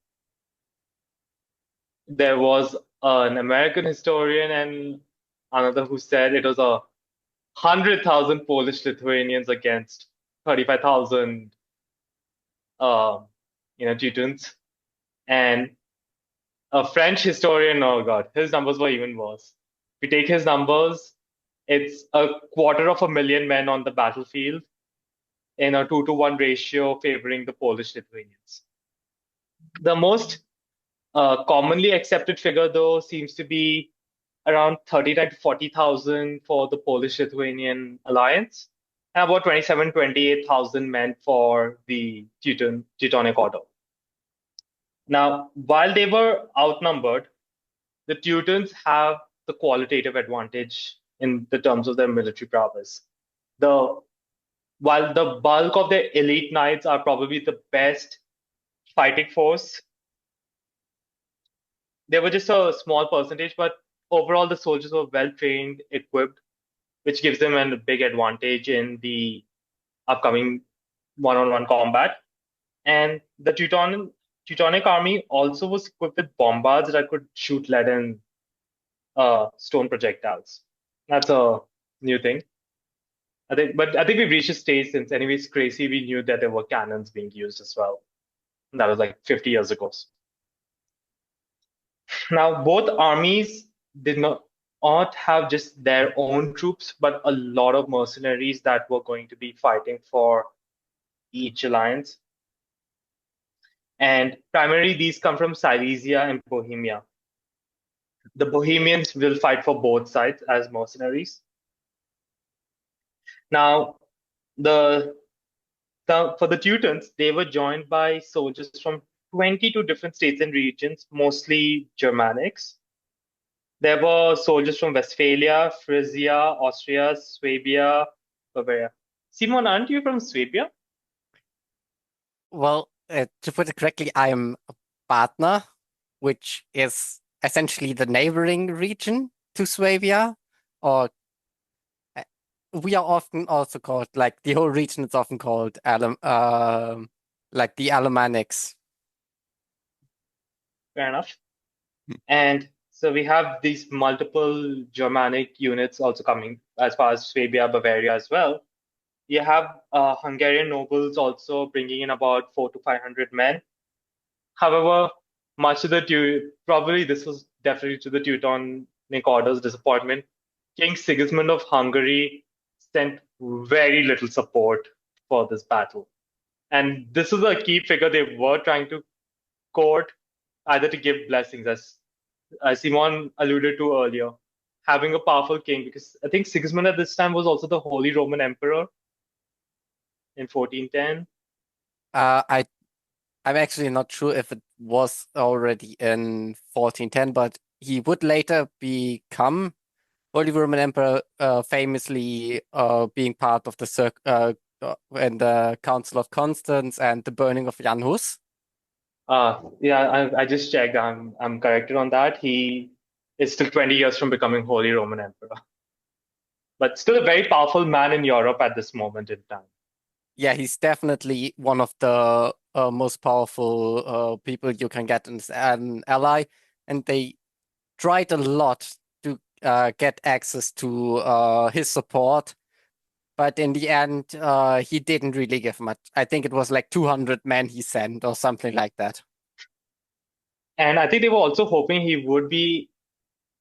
B: there was an American historian and another who said it was 100,000 Polish-Lithuanians against 35,000 Teutons. And a French historian, oh god, his numbers were even worse. If you take his numbers, it's 250,000 men on the battlefield in a 2-to-1 ratio favoring the Polish-Lithuanians. The most commonly accepted figure, though, seems to be around 39 to 40,000 for the Polish-Lithuanian alliance, and about 28,000 men for the Teutonic Order. Now, while they were outnumbered, the Teutons have the qualitative advantage in the terms of their military prowess. While the bulk of their elite knights are probably the best fighting force, they were just a small percentage, but overall the soldiers were well trained, equipped, which gives them a big advantage in the upcoming one-on-one combat. And the Teutonic army also was equipped with bombards that could shoot lead and stone projectiles. That's a new thing. I think we've reached a stage since, anyways, crazy, we knew that there were cannons being used as well. And that was like 50 years ago. Now, both armies did not have just their own troops, but a lot of mercenaries that were going to be fighting for each alliance. And primarily, these come from Silesia and Bohemia. The Bohemians will fight for both sides as mercenaries. Now, for the Teutons, they were joined by soldiers from 22 different states and regions, mostly Germanics. There were soldiers from Westphalia, Frisia, Austria, Swabia, Bavaria. Simon, aren't you from Swabia?
C: Well, to put it correctly, I am a partner, which is essentially the neighboring region to Swabia, or we are often also called, like, the whole region is often called like the Alemannics.
B: Fair enough. And so we have these multiple Germanic units also coming as far as Swabia, Bavaria as well. You have Hungarian nobles also bringing in about 400 to 500 men. However, much of probably this was definitely to the Teutonic Order's disappointment. King Sigismund of Hungary sent very little support for this battle. And this is a key figure they were trying to court, either to give blessings, as Simon alluded to earlier, having a powerful king, because I think Sigismund at this time was also the Holy Roman Emperor in 1410.
C: I'm actually not sure if it was already in 1410, but he would later become Holy Roman Emperor, famously being part of the in the Council of Constance and the burning of Jan Hus.
B: Yeah, I just checked. I'm corrected on that. He is still 20 years from becoming Holy Roman Emperor, but still a very powerful man in Europe at this moment in time.
C: Yeah, he's definitely one of the most powerful people you can get as an ally, and they tried a lot to get access to his support, but in the end, he didn't really give much. I think it was like 200 men he sent or something like that.
B: And I think they were also hoping he would be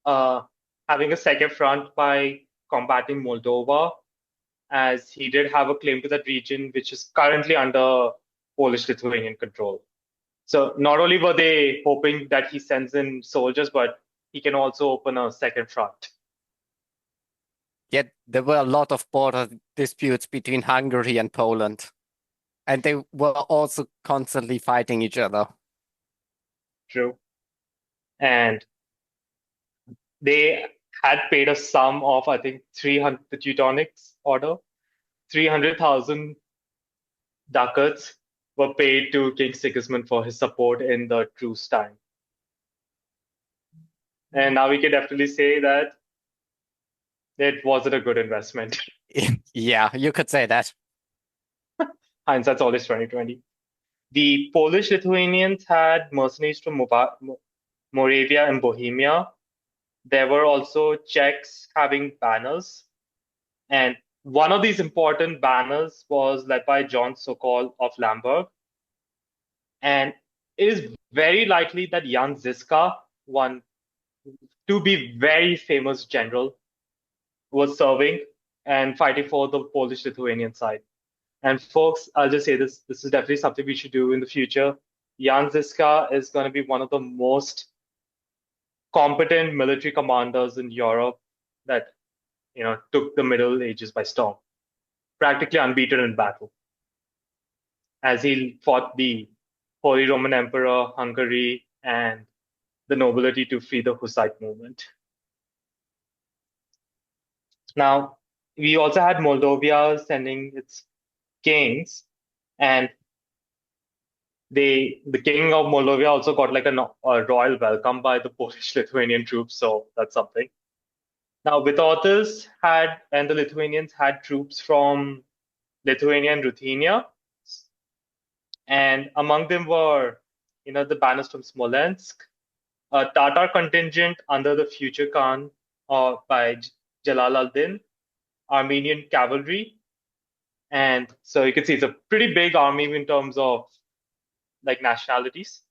B: having a second front by combating Moldova, as he did have a claim to that region, which is currently under Polish-Lithuanian control. So not only were they hoping that he sends in soldiers, but he can also open a second front.
C: Yet there were a lot of border disputes between Hungary and Poland, and they were also constantly fighting each other.
B: True. And they had paid a sum of, I think, 300, the Teutonic Order, 300,000 ducats were paid to King Sigismund for his support in the truce time. And now we can definitely say that it wasn't a good investment.
C: Yeah, you could say that.
B: Hindsight's always 2020. The Polish-Lithuanians had mercenaries from Moravia and Bohemia. There were also Czechs having banners. And one of these important banners was led by John Sokol of Lamberg. And it is very likely that Jan Žižka, one to be very famous general, was serving and fighting for the Polish-Lithuanian side. And folks, I'll just say this is definitely something we should do in the future. Jan Žižka is going to be one of the most competent military commanders in Europe that took the Middle Ages by storm, practically unbeaten in battle, as he fought the Holy Roman Emperor, Hungary, and the nobility to free the Hussite movement. Now, we also had Moldova sending its kings, and the king of Moldova also got like a royal welcome by the Polish-Lithuanian troops, so that's something. Now, Vytautas and the Lithuanians had troops from Lithuania and Ruthenia, and among them were, the banners from Smolensk, a Tatar contingent under the future Khan by Jalal al-Din, Armenian cavalry, and so you can see it's a pretty big army in terms of like nationalities.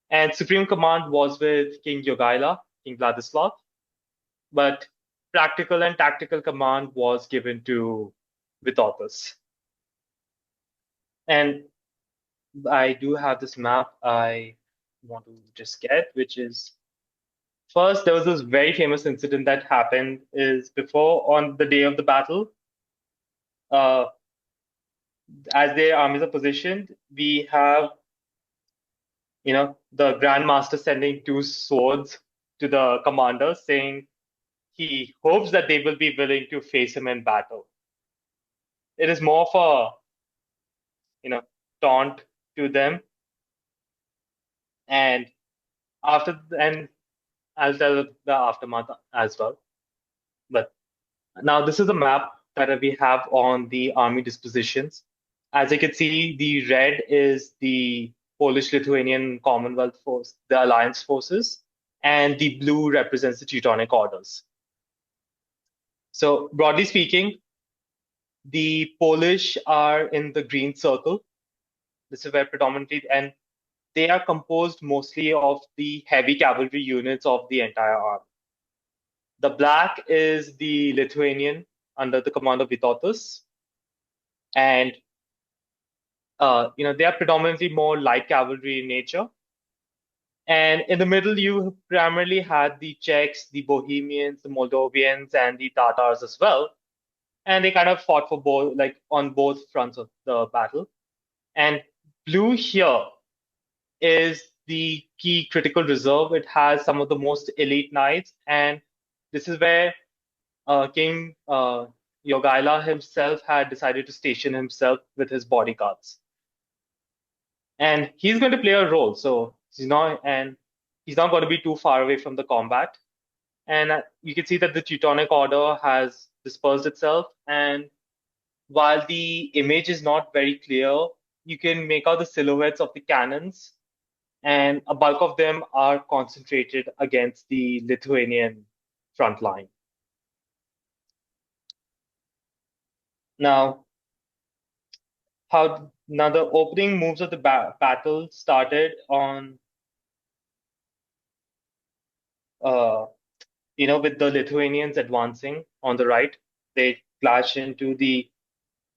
B: And supreme command was with King Jogaila, King Władysław, but practical and tactical command was given to Vytautas. And I do have this map I want to just get, which is, first, there was this very famous incident that happened before, on the day of the battle. As their armies are positioned, we have, the Grandmaster sending 2 swords to the commander, saying he hopes that they will be willing to face him in battle. It is more of a, taunt to them. And I'll tell the aftermath as well. But now this is the map that we have on the army dispositions. As you can see, the red is the Polish-Lithuanian Commonwealth force, the alliance forces, and the blue represents the Teutonic orders. So broadly speaking, The Polish are in the green circle. This is where predominantly, and they are composed mostly of the heavy cavalry units of the entire army. The black is the Lithuanian under the command of Vytautas. And they are predominantly more light cavalry in nature. And in the middle, you primarily had the Czechs, the Bohemians, the Moldovians, and the Tatars as well. And they kind of fought for both, like on both fronts of the battle. And blue here is the key critical reserve. It has some of the most elite knights, and this is where King Jogaila himself had decided to station himself with his bodyguards. And he's going to play a role, so he's not going to be too far away from the combat. And you can see that the Teutonic Order has dispersed itself. And while the image is not very clear, you can make out the silhouettes of the cannons, and a bulk of them are concentrated against the Lithuanian front line. Now, the opening moves of the battle started on, with the Lithuanians advancing on the right. They clash into the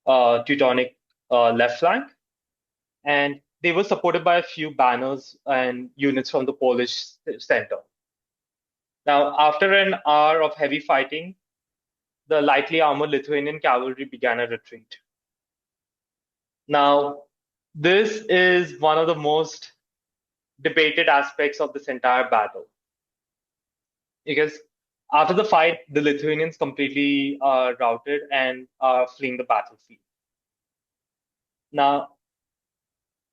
B: Teutonic left flank, and they were supported by a few banners and units from the Polish center. Now, after an hour of heavy fighting, the lightly armored Lithuanian cavalry began a retreat. Now, this is one of the most debated aspects of this entire battle. Because after the fight, the Lithuanians completely routed and are fleeing the battlefield. Now,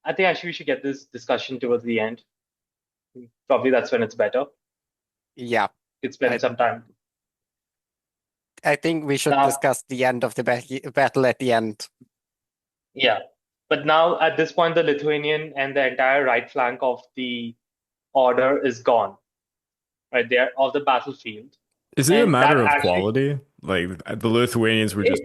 B: I think actually we should get this discussion towards the end. Probably that's when it's better.
C: Yeah.
B: It's spend some time.
C: I think we should discuss the end of the battle at the end.
B: Yeah. But now at this point, the Lithuanian and the entire right flank of the order is gone. Right there of the battlefield.
A: Is it a matter of quality? Like the Lithuanians were just.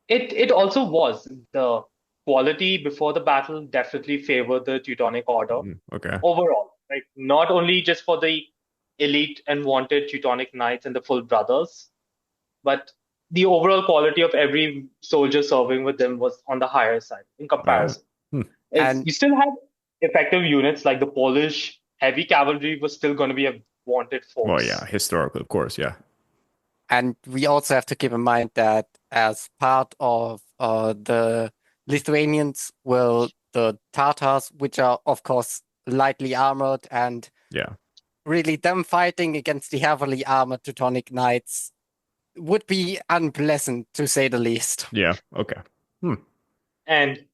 B: It also was. The quality before the battle definitely favored the Teutonic Order.
A: Okay.
B: Overall, like not only just for the elite and wanted Teutonic Knights and the full brothers, but the overall quality of every soldier serving with them was on the higher side in comparison. And you still had effective units like the Polish heavy cavalry was still going to be a wanted force.
A: Well, yeah, historically, of course, yeah.
C: And we also have to keep in mind that as part of the Lithuanians will the Tatars, which are, of course, lightly armored, and really them fighting against the heavily armored Teutonic Knights would be unpleasant, to say the least.
A: Yeah, okay.
B: And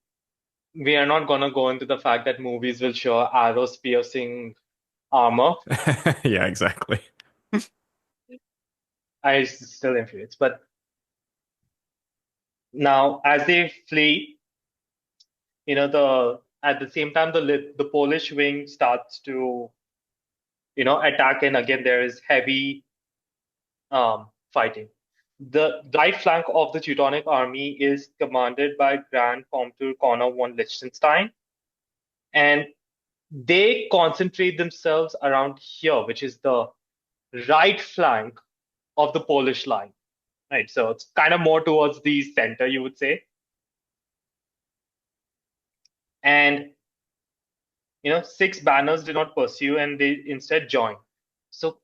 B: we are not going to go into the fact that movies will show arrows piercing armor.
A: Yeah, exactly.
B: I still infuriates. But now, as they flee, at the same time, the Polish wing starts to, attack, and again there is heavy fighting. The right flank of the Teutonic army is commanded by Grand Commodore Connor von Liechtenstein, and they concentrate themselves around here, which is the right flank of the Polish line. Right, so it's kind of more towards the center, you would say. And 6 banners did not pursue, and they instead joined. So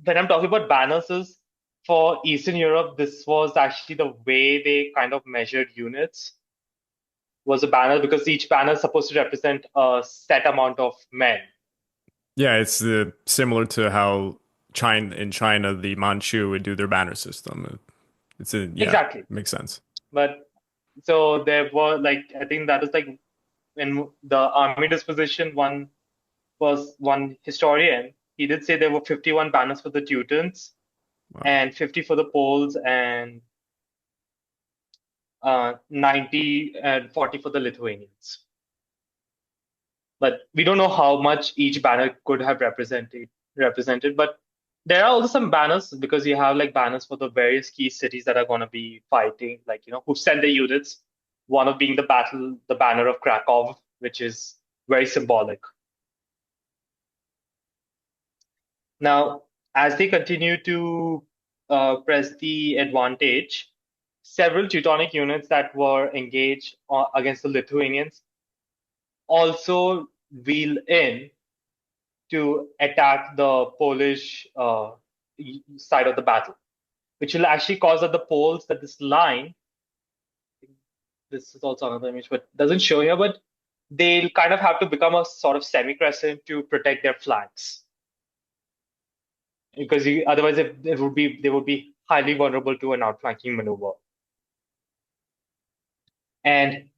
B: when I'm talking about banners, is for Eastern Europe, this was actually the way they kind of measured units. Was a banner, because each banner is supposed to represent a set amount of men.
A: Yeah, it's similar to how in China the Manchu would do their banner system.
B: Exactly
A: makes sense.
B: But so there were I think that is in the army disposition. One historian, he did say there were 51 banners for the Teutons, and 50 for the Poles, and 90 and 40 for the Lithuanians. But we don't know how much each banner could have represented. But There are also some banners because you have like banners for the various key cities that are going to be fighting, like, who send their units. One of being the banner of Krakow, which is very symbolic. Now, as they continue to press the advantage, several Teutonic units that were engaged against the Lithuanians also wheel in to attack the Polish side of the battle, which will actually cause that the Poles, that this line, this is also another image, but doesn't show here, but they'll kind of have to become a sort of semi-crescent to protect their flanks. Because otherwise they would be highly vulnerable to an outflanking maneuver. And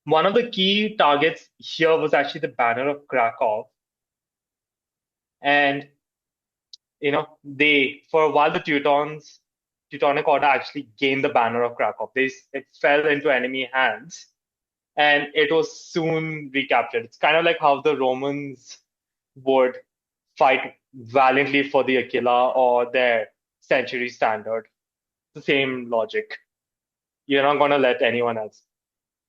B: one of the key targets here was actually the banner of Krakow. And for a while the Teutonic Order actually gained the banner of Krakow. It fell into enemy hands, and it was soon recaptured. It's kind of like how the Romans would fight valiantly for the Aquila or their century standard. It's the same logic. You're not going to let anyone else.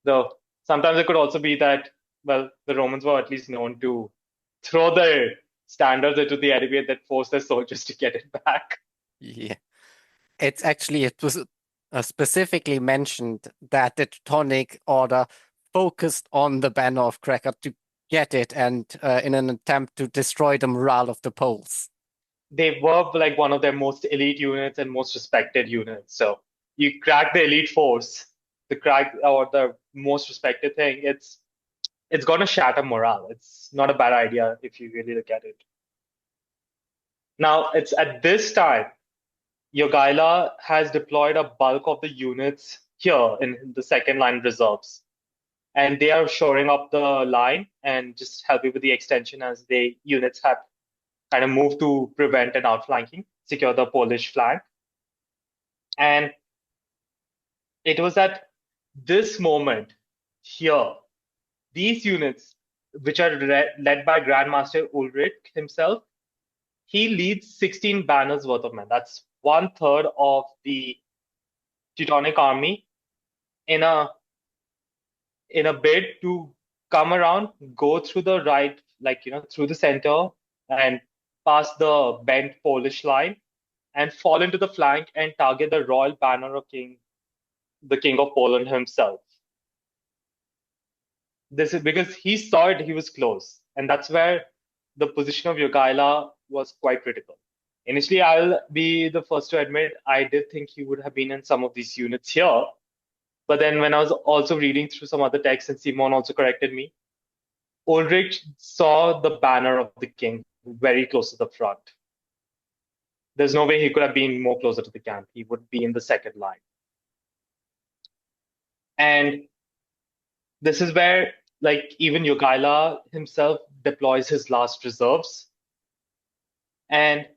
B: Though sometimes it could also be that, well, the Romans were at least known to throw their standards into the enemy and then force their soldiers to get it back.
C: Yeah. It was specifically mentioned that the Teutonic Order focused on the banner of Krakow to get it, and in an attempt to destroy the morale of the Poles.
B: They were like one of their most elite units and most respected units. So you crack the elite force, the most respected thing, it's going to shatter morale. It's not a bad idea if you really look at it. Now, it's at this time, Jogaila has deployed a bulk of the units here in the second line reserves. And they are shoring up the line and just helping with the extension as the units have kind of moved to prevent an outflanking, secure the Polish flank. And it was at this moment here, these units, which are led by Grandmaster Ulrich himself, he leads 16 banners worth of men. That's 1/3 of the Teutonic army in a bid to come around, go through the right, through the center and past the bent Polish line and fall into the flank and target the royal banner of the King of Poland himself. This is because he saw it, he was close. And that's where the position of Jogaila was quite critical. Initially, I'll be the first to admit, I did think he would have been in some of these units here. But then when I was also reading through some other texts, and Simon also corrected me, Ulrich saw the banner of the king very close to the front. There's no way he could have been more closer to the camp. He would be in the second line. And this is where, even Jogaila himself deploys his last reserves. And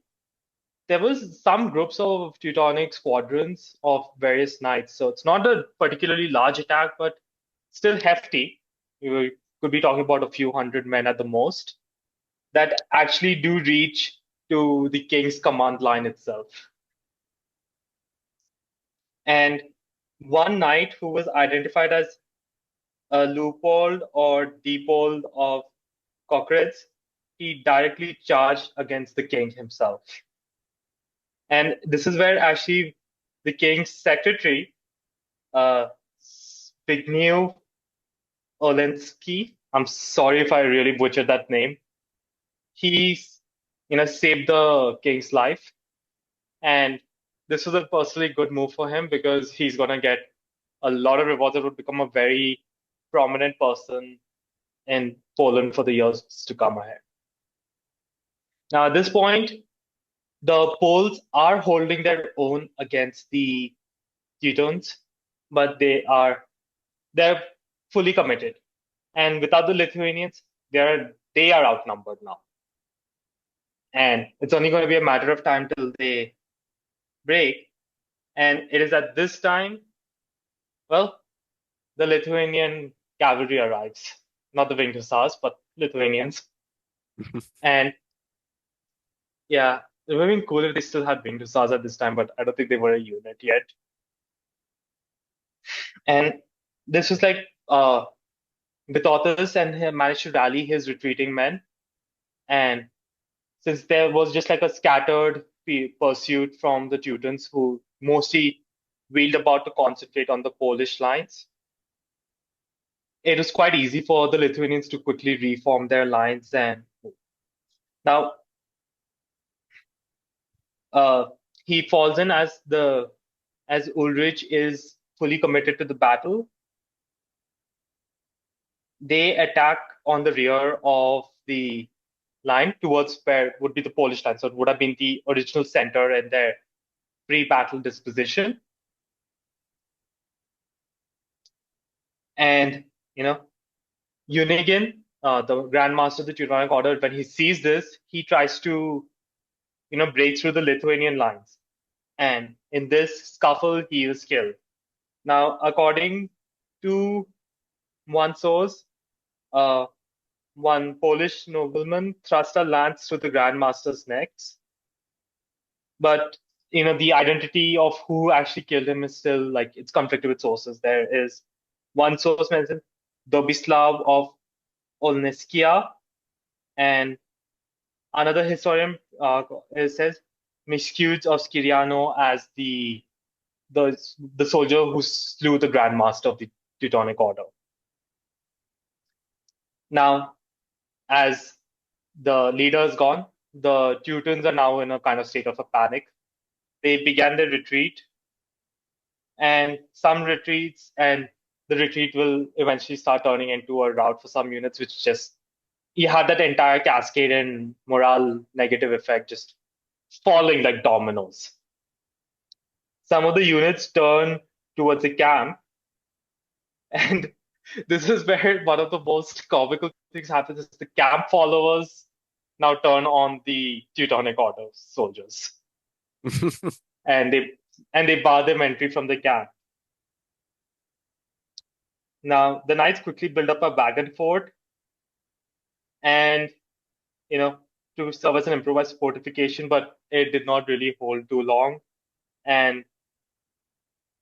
B: there was some groups of Teutonic squadrons of various knights. So it's not a particularly large attack, but still hefty. You could be talking about a few hundred men at the most that actually do reach to the king's command line itself. And one knight who was identified as Leupold or Diepold of Cockritz, he directly charged against the king himself. And this is where actually the king's secretary, Zbigniew Olensky, I'm sorry if I really butchered that name, he saved the king's life. And this was a personally good move for him because he's going to get a lot of rewards that would become a very prominent person in Poland for the years to come ahead. Now, at this point, the Poles are holding their own against the Teutons, but they're fully committed. And without the Lithuanians, they are outnumbered now. And it's only going to be a matter of time till they break. And it is at this time, well, the Lithuanian cavalry arrives. Not the winged hussars, but Lithuanians. And yeah, it would have been cool if they still had winged hussars at this time, but I don't think they were a unit yet. And this was like Vytautas and he managed to rally his retreating men. And since there was just like a scattered pursuit from the Teutons who mostly wheeled about to concentrate on the Polish lines, it was quite easy for the Lithuanians to quickly reform their lines. And now he falls in as Ulrich is fully committed to the battle. They attack on the rear of the line towards where would be the Polish line. So it would have been the original center and their pre-battle disposition. And, Jungingen, the Grandmaster of the Teutonic Order, when he sees this, he tries to, break through the Lithuanian lines. And in this scuffle, he was killed. Now, according to one source, one Polish nobleman thrust a lance through the Grandmaster's neck. But, the identity of who actually killed him is still it's conflicted with sources. There is one source mentioned Dobislav of Olneskia, and another historian says Mishkiewicz of Skiriano as the soldier who slew the Grandmaster of the Teutonic Order. Now, as the leader is gone, the Teutons are now in a kind of state of a panic. They began their retreat, and some retreats, and the retreat will eventually start turning into a rout for some units, which just, you had that entire cascade and morale negative effect just falling like dominoes. Some of the units turn towards the camp, and this is where one of the most comical things happens is the camp followers now turn on the Teutonic Order soldiers. and they bar them entry from the camp. Now, the Knights quickly build up a wagon fort and, to serve as an improvised fortification, but it did not really hold too long. And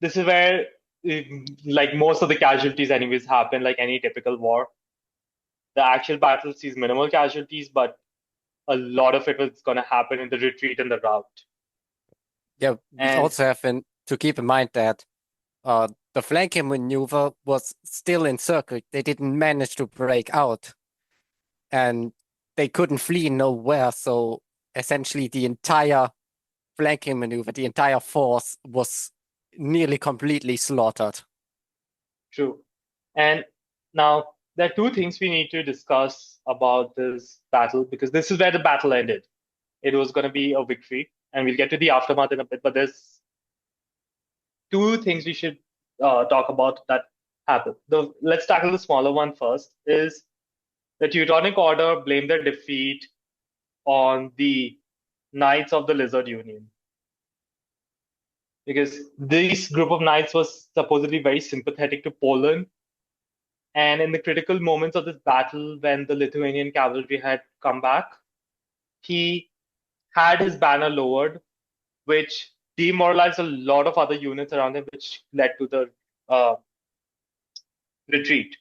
B: this is where, most of the casualties anyways happen, like any typical war. The actual battle sees minimal casualties, but a lot of it was going to happen in the retreat and the rout.
C: Yeah, we also have to keep in mind that the flanking maneuver was still encircled. They didn't manage to break out, and they couldn't flee nowhere. So essentially, the entire flanking maneuver, the entire force, was nearly completely slaughtered.
B: True. And now there are two things we need to discuss about this battle, because this is where the battle ended. It was going to be a victory, and we'll get to the aftermath in a bit, but there's two things we should talk about that happened. Let's tackle the smaller one first. Is the Teutonic Order blamed their defeat on the Knights of the Lizard Union, because this group of knights was supposedly very sympathetic to Poland. And in the critical moments of this battle, when the Lithuanian cavalry had come back, he had his banner lowered, which demoralized a lot of other units around him, which led to the retreat.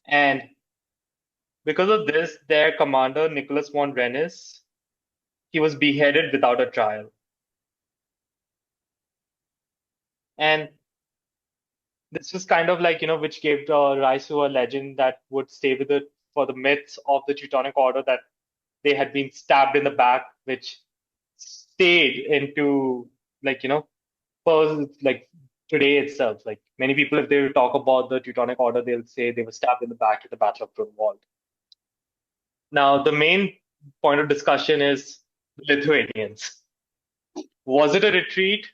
B: And because of this, their commander, Nicholas von Rennes, he was beheaded without a trial. And this was kind of which gave rise to a legend that would stay with it for the myths of the Teutonic Order, that they had been stabbed in the back, which stayed into today itself. Like many people, if they talk about the Teutonic Order, they'll say they were stabbed in the back at the Battle of Grunwald. Now, the main point of discussion is the Lithuanians. Was it a retreat?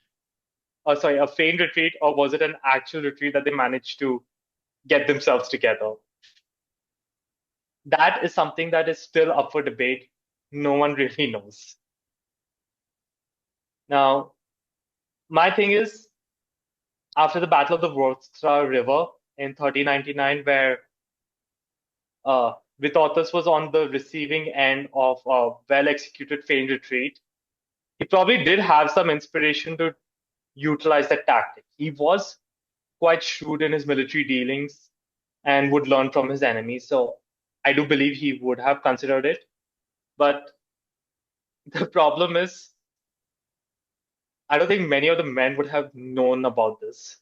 B: A feigned retreat, or was it an actual retreat that they managed to get themselves together? That is something that is still up for debate. No one really knows. Now, my thing is, after the Battle of the Vorskla River in 1399, where Vytautas was on the receiving end of a well-executed feigned retreat, he probably did have some inspiration to utilize that tactic. He was quite shrewd in his military dealings and would learn from his enemies. So I do believe he would have considered it. But the problem is, I don't think many of the men would have known about this.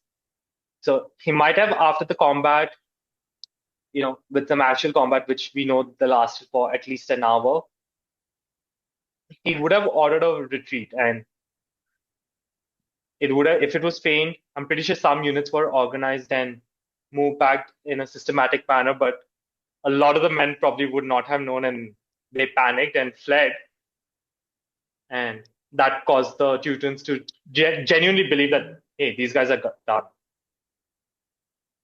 B: So he might have, after the combat, with some actual combat, which we know that lasted for at least an hour, he would have ordered a retreat, and it would have, if it was feigned, I'm pretty sure some units were organized and moved back in a systematic manner, but a lot of the men probably would not have known, and they panicked and fled. And that caused the Teutons to genuinely believe that, hey, these guys are done.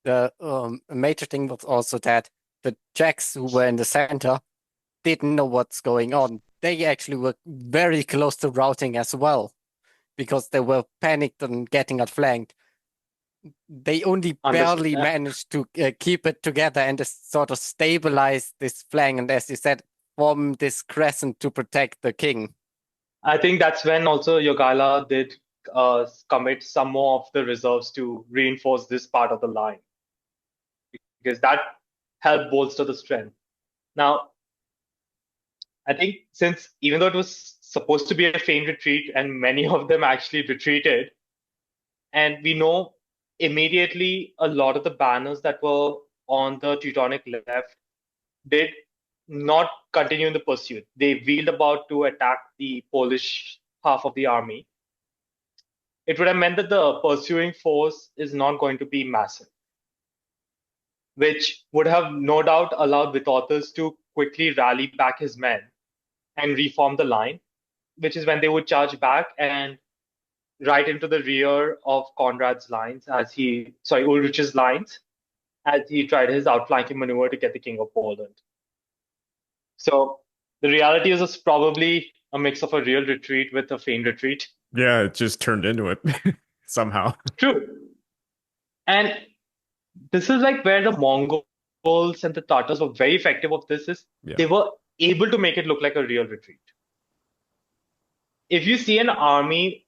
C: The major thing was also that the Czechs who were in the center didn't know what's going on. They actually were very close to routing as well, because they were panicked and getting outflanked. They only barely managed to keep it together and just sort of stabilize this flank, and as you said, form this crescent to protect the king.
B: I think that's when also Jogaila did commit some more of the reserves to reinforce this part of the line, because that helped bolster the strength. Now, I think since even though it was supposed to be a feigned retreat and many of them actually retreated, and we know immediately a lot of the banners that were on the Teutonic left did not continue in the pursuit. They wheeled about to attack the Polish half of the army. It would have meant that the pursuing force is not going to be massive, which would have no doubt allowed Vytautas to quickly rally back his men and reform the line, which is when they would charge back and right into the rear of Conrad's lines Ulrich's lines, as he tried his outflanking maneuver to get the King of Poland. So the reality is it's probably a mix of a real retreat with a feigned retreat.
A: Yeah, it just turned into it somehow.
B: True. And this is like where the Mongols and the Tatars were very effective of this is they were able to make it look like a real retreat. If you see an army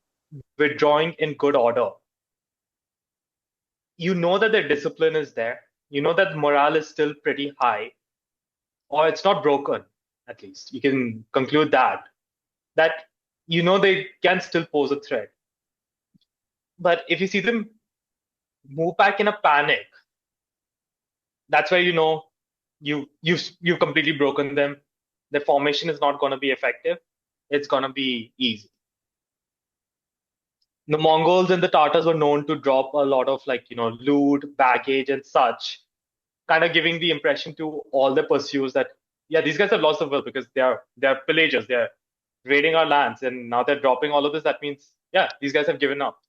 B: withdrawing in good order, you know that their discipline is there. You know that morale is still pretty high, or it's not broken, at least. You can conclude that you know they can still pose a threat. But if you see them move back in a panic, that's where you know you've completely broken them. The formation is not going to be effective. It's going to be easy. The Mongols and the Tatars were known to drop a lot of loot, baggage, and such, kind of giving the impression to all the pursuers that these guys have lost the will because they're pillagers, they're raiding our lands, and now they're dropping all of this. That means these guys have given up.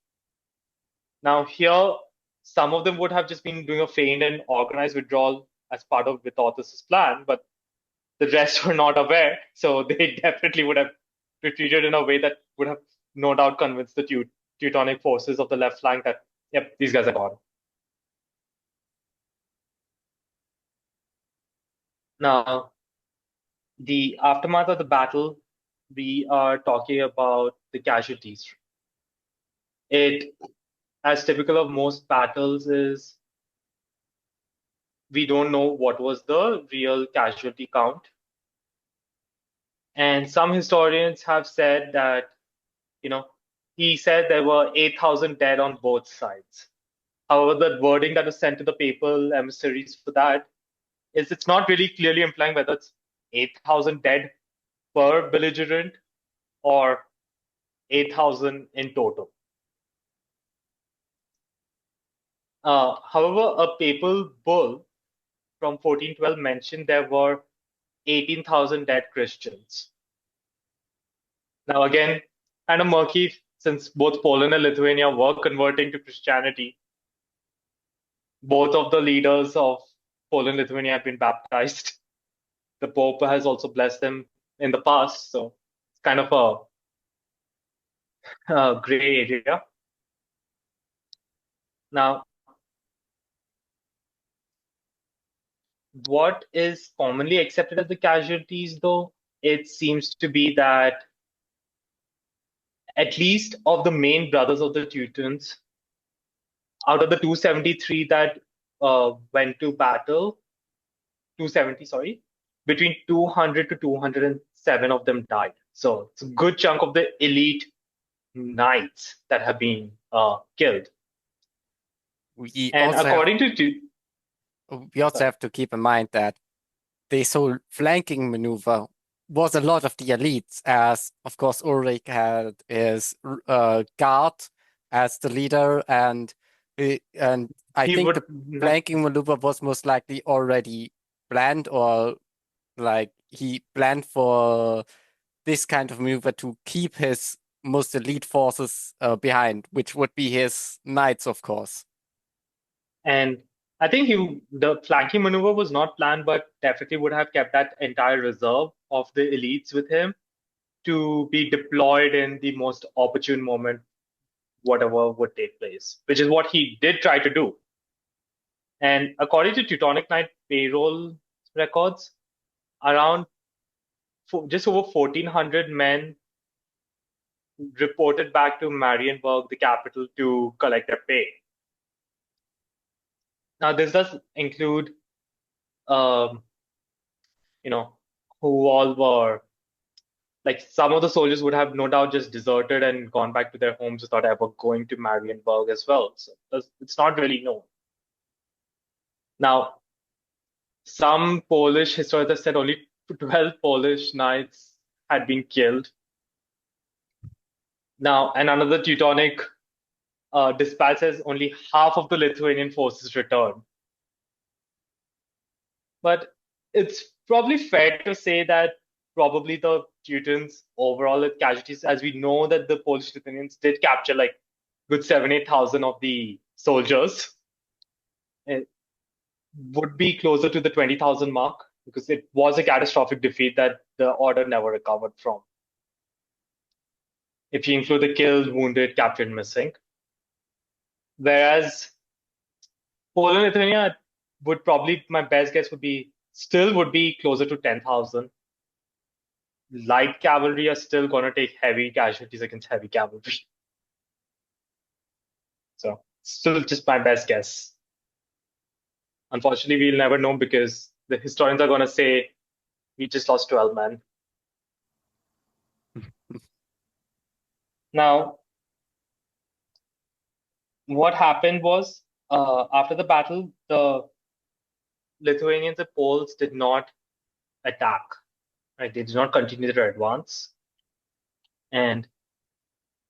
B: Now here, some of them would have just been doing a feigned and organized withdrawal as part of Vytautas' plan, but the rest were not aware, so they definitely would have retreated in a way that would have no doubt convinced the Teutonic forces of the left flank that, these guys are gone. Now, the aftermath of the battle, we are talking about the casualties. It, as typical of most battles, is we don't know what was the real casualty count. And some historians have said that, he said there were 8,000 dead on both sides. However, the wording that was sent to the papal emissaries for that is it's not really clearly implying whether it's 8,000 dead per belligerent or 8,000 in total. However, a papal bull from 1412 mentioned there were 18,000 dead Christians. Now, again, kind of murky since both Poland and Lithuania were converting to Christianity. Both of the leaders of Poland and Lithuania have been baptized. The Pope has also blessed them in the past, so it's kind of a gray area. Now, what is commonly accepted as the casualties, though, it seems to be that at least of the main brothers of the Teutons, out of the 273 that went to battle, 270, sorry, between 200 to 207 of them died. So it's a good chunk of the elite knights that have been killed.
C: We
B: And
C: also
B: according
C: we also have to keep in mind that this whole flanking maneuver was a lot of the elites, as of course Ulrich had his guard as the leader, and I think the flanking maneuver was most likely already planned, or like he planned for this kind of maneuver to keep his most elite forces behind, which would be his knights, of course.
B: And I think the flanking maneuver was not planned, but definitely would have kept that entire reserve of the elites with him to be deployed in the most opportune moment, whatever would take place, which is what he did try to do. And according to Teutonic Knight payroll records, around just over 1,400 men reported back to Marienburg, the capital, to collect their pay. Now, this does include, who all were, like some of the soldiers would have no doubt just deserted and gone back to their homes without ever going to Marienburg as well. So it's not really known. Now, some Polish historians have said only 12 Polish knights had been killed. Now, and another Teutonic dispatch says only half of the Lithuanian forces returned. But it's probably fair to say that probably the Teutons overall casualties, as we know that the Polish-Lithuanians did capture like good 7,000-8,000 of the soldiers. It would be closer to the 20,000 mark because it was a catastrophic defeat that the order never recovered from. If you include the killed, wounded, captured, missing. Whereas Poland and Lithuania would probably, my best guess would be, still would be closer to 10,000. Light cavalry are still going to take heavy casualties against heavy cavalry. So, still just my best guess. Unfortunately, we'll never know because the historians are going to say we just lost 12 men. Now, what happened was after the battle, the Lithuanians and Poles did not attack. Right? They did not continue their advance. And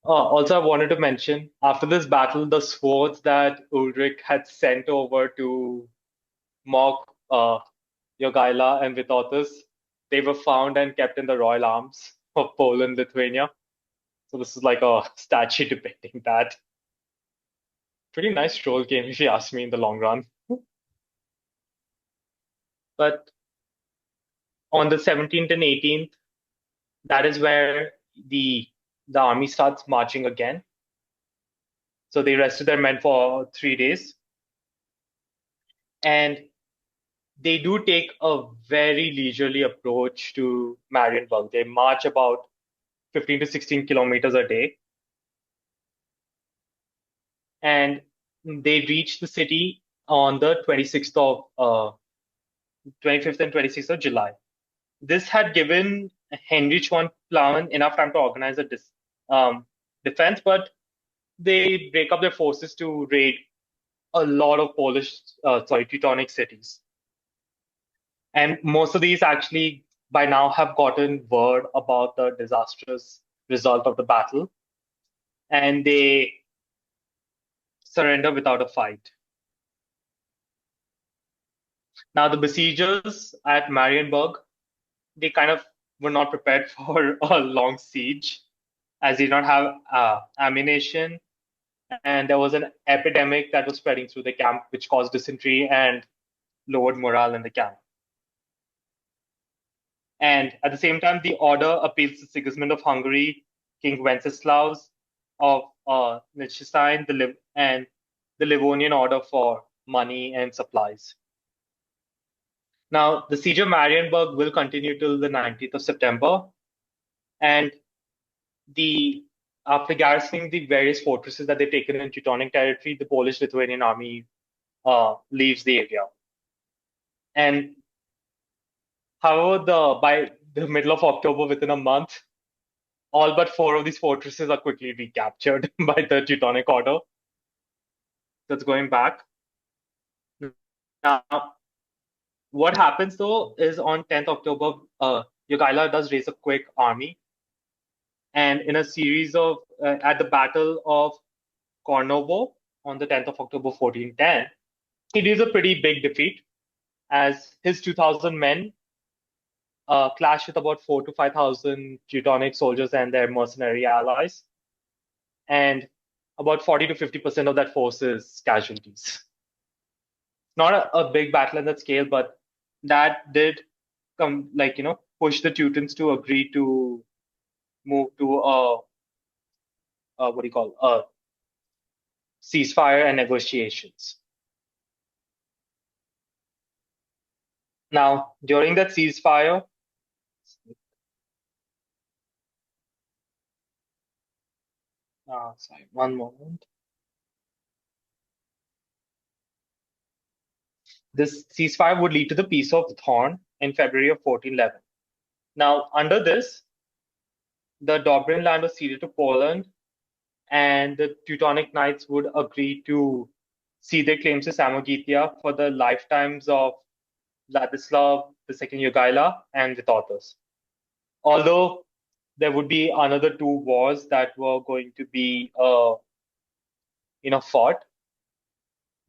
B: also, I wanted to mention after this battle, the swords that Ulrich had sent over to mock Jogaila and Vytautas, they were found and kept in the royal arms of Poland, Lithuania. So this is like a statue depicting that. Pretty nice troll game, if you ask me, in the long run. But on the 17th and 18th, that is where the army starts marching again. So they rested their men for 3 days. And they do take a very leisurely approach to Marienburg. They march about 15 to 16 kilometers a day. And they reach the city on the 25th and 26th of July. This had given Heinrich von Plauen enough time to organize a defense, but they break up their forces to raid a lot of Teutonic cities. And most of these actually by now have gotten word about the disastrous result of the battle. And they surrender without a fight. Now, the besiegers at Marienburg, they kind of were not prepared for a long siege, as they did not have ammunition. And there was an epidemic that was spreading through the camp, which caused dysentery and lowered morale in the camp. And at the same time, the order appeals to Sigismund of Hungary, King Wenceslaus of Liechtenstein, and the Livonian order for money and supplies. Now, the siege of Marienburg will continue till the 19th of September. And after garrisoning the various fortresses that they've taken in Teutonic territory, the Polish-Lithuanian army leaves the area. And however, by the middle of October, within a month, all but 4 of these fortresses are quickly recaptured by the Teutonic Order. That's going back. Now, what happens though is on 10th October, Jogaila does raise a quick army. And in a series of, at the Battle of Grunwald on the 10th of October 1410, he deals a pretty big defeat as his 2,000 men clash with about 4,000 to 5,000 Teutonic soldiers and their mercenary allies. And about 40 to 50% of that force is casualties. Not a big battle in that scale, but that did push the Teutons to agree to move to a ceasefire and negotiations. Now, during that ceasefire, sorry, one moment. This ceasefire would lead to the Peace of Thorn in February of 1411. Now, under this, the Dobrin land was ceded to Poland, and the Teutonic Knights would agree to cede their claims to Samogitia for the lifetimes of Władysław II Jagiełło and the Teutons. Although there would be another 2 wars that were going to be fought.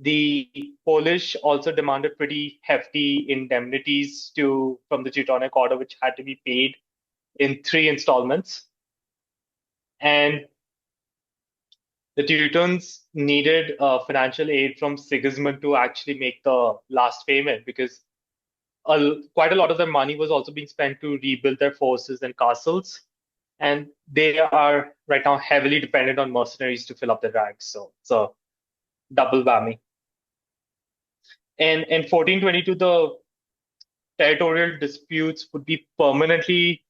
B: The Polish also demanded pretty hefty indemnities from the Teutonic Order, which had to be paid in 3 installments. And the Teutons needed financial aid from Sigisman to actually make the last payment, because quite a lot of their money was also being spent to rebuild their forces and castles. And they are right now heavily dependent on mercenaries to fill up their ranks. So it's a double whammy. In 1422, the territorial disputes would be permanently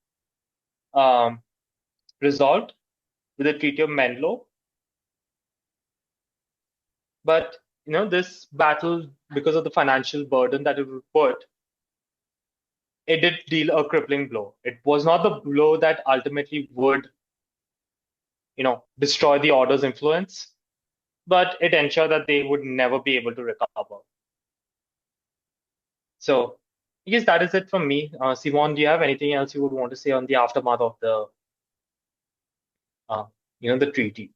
B: resolved with the Treaty of Menlo. But this battle, because of the financial burden that it would put, it did deal a crippling blow. It was not the blow that ultimately would, destroy the order's influence, but it ensured that they would never be able to recover. So I guess that is it from me. Simon, do you have anything else you would want to say on the aftermath of the, the treaty?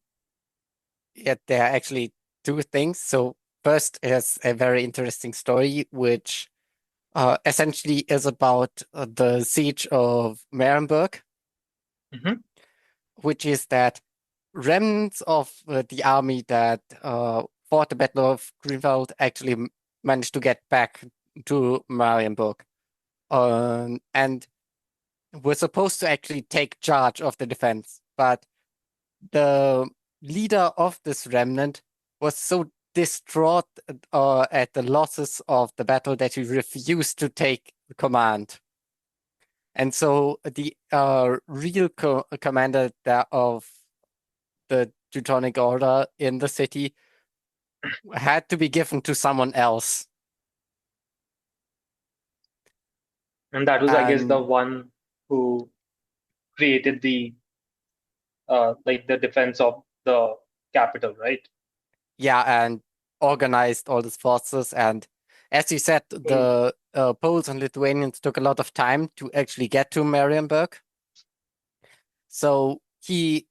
C: Yeah, there are actually 2 things. So first is a very interesting story, which essentially is about the siege of Marienburg, which is that remnants of the army that fought the Battle of Grunwald actually managed to get back to Marienburg, and were supposed to actually take charge of the defense. But the leader of this remnant was so distraught at the losses of the battle that he refused to take command. And so the real commander of the Teutonic Order in the city had to be given to someone else.
B: And that was, I guess, the one who created the the defense of the capital, right?
C: Yeah, and organized all these forces. And as you said, the Poles and Lithuanians took a lot of time to actually get to Marienburg. So he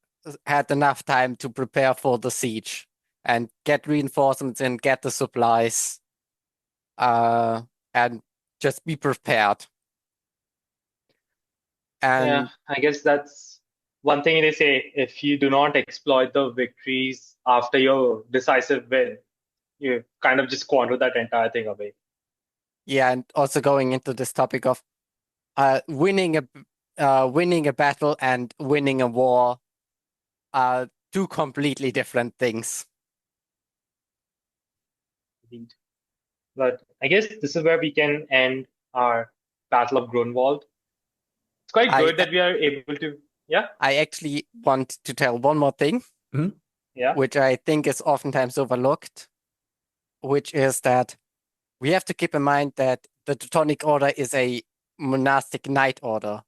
C: had enough time to prepare for the siege and get reinforcements and get the supplies, and just be prepared. And
B: yeah, I guess that's one thing they say: if you do not exploit the victories after your decisive win, you kind of just squander that entire thing away.
C: Yeah, and also going into this topic of winning a battle and winning a war are 2 completely different things.
B: But I guess this is where we can end our Battle of Grunwald. It's quite
C: I-
B: good that we are able to. Yeah,
C: I actually want to tell one more thing,
B: yeah.
C: which I think is oftentimes overlooked, which is that we have to keep in mind that the Teutonic Order is a monastic knight order,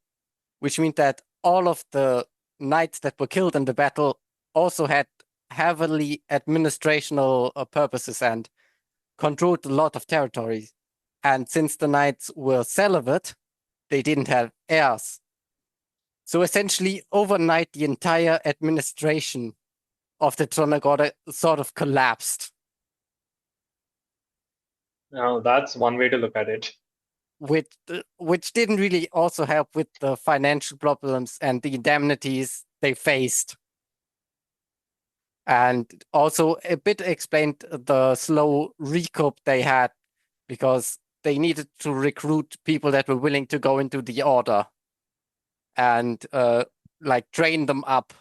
C: which means that all of the knights that were killed in the battle also had heavily administrational purposes and controlled a lot of territories. And since the knights were celibate, they didn't have heirs. So essentially, overnight, the entire administration of the Teutonic Order sort of collapsed,
B: Now that's one way to look at it.
C: which didn't really also help with the financial problems and the indemnities they faced. And also a bit explained the slow recoup they had because they needed to recruit people that were willing to go into the order and like train them up,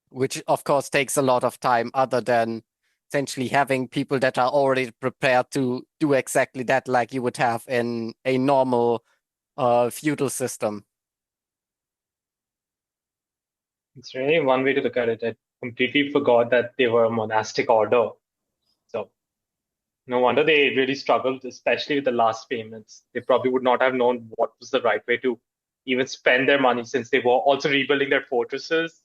C: which of course takes a lot of time other than essentially having people that are already prepared to do exactly that, like you would have in a normal feudal system.
B: It's really one way to look at it. I completely forgot that they were a monastic order. So no wonder they really struggled, especially with the last payments. They probably would not have known what was the right way to even spend their money, since they were also rebuilding their fortresses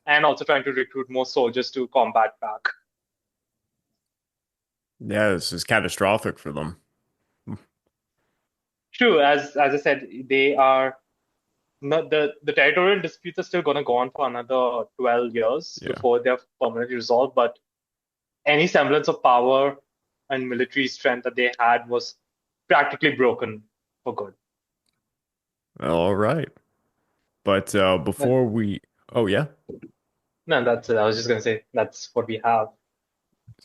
B: and also trying to recruit more soldiers to combat back.
A: Yeah, this is catastrophic for them.
B: True, as I said, they are not the territorial disputes are still going to go on for another 12 years
A: Yeah.
B: before they're permanently resolved. But any semblance of power and military strength that they had was practically broken for good.
A: All right. But before we, oh yeah,
B: No, that's it. I was just going to say that's what we have.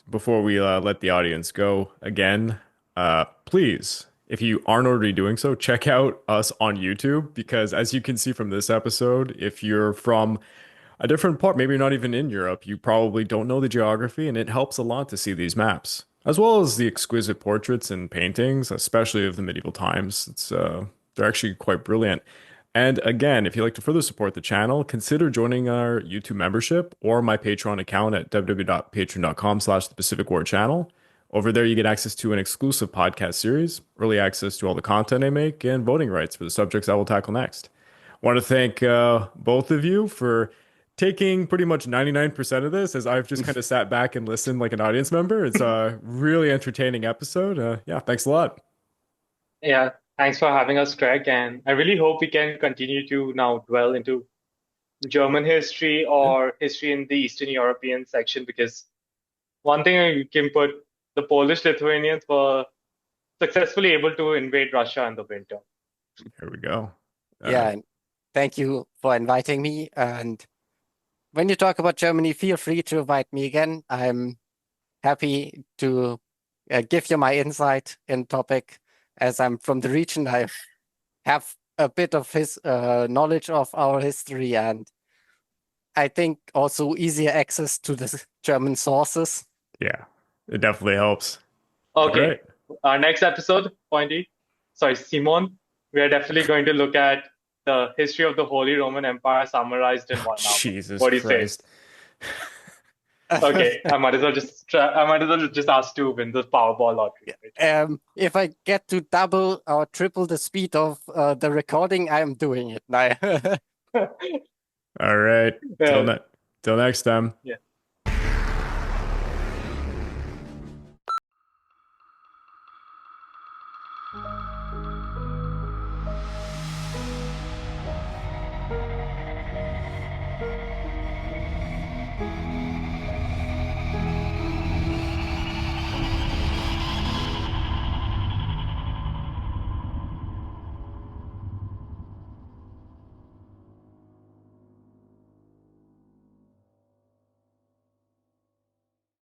A: before we let the audience go again, please, if you aren't already doing so, check out us on YouTube, because as you can see from this episode, if you're from a different part, maybe you're not even in Europe, you probably don't know the geography, and it helps a lot to see these maps, as well as the exquisite portraits and paintings, especially of the medieval times. It's they're actually quite brilliant. And again, if you'd like to further support the channel, consider joining our YouTube membership or my Patreon account at www.patreon.com/the Pacific War Channel. Over there, you get access to an exclusive podcast series, early access to all the content I make, and voting rights for the subjects I will tackle next. I want to thank both of you for taking pretty much 99% of this, as I've just kind of sat back and listened like an audience member. It's a really entertaining episode. Yeah, thanks a lot.
B: Yeah, thanks for having us, Greg. And I really hope we can continue to now dwell into German history or history in the Eastern European section, because one thing you can put, the Polish-Lithuanians were successfully able to invade Russia in the winter.
A: Here we go.
C: Yeah, and thank you for inviting me. And when you talk about Germany, feel free to invite me again. I'm happy to give you my insight in topic. As I'm from the region, I have a bit of his knowledge of our history, and I think also easier access to the German sources.
A: Yeah, it definitely helps.
B: Okay,
A: All right.
B: our next episode, Simon, we are definitely going to look at the history of the Holy Roman Empire summarized in one hour.
A: Jesus
B: What do you
A: Christ.
B: Okay, I might as well just ask to win the Powerball lottery. Right?
C: If I get to double or triple the speed of the recording, I'm doing it now.
A: All right.
B: Yeah.
A: Till next time.
B: Yeah.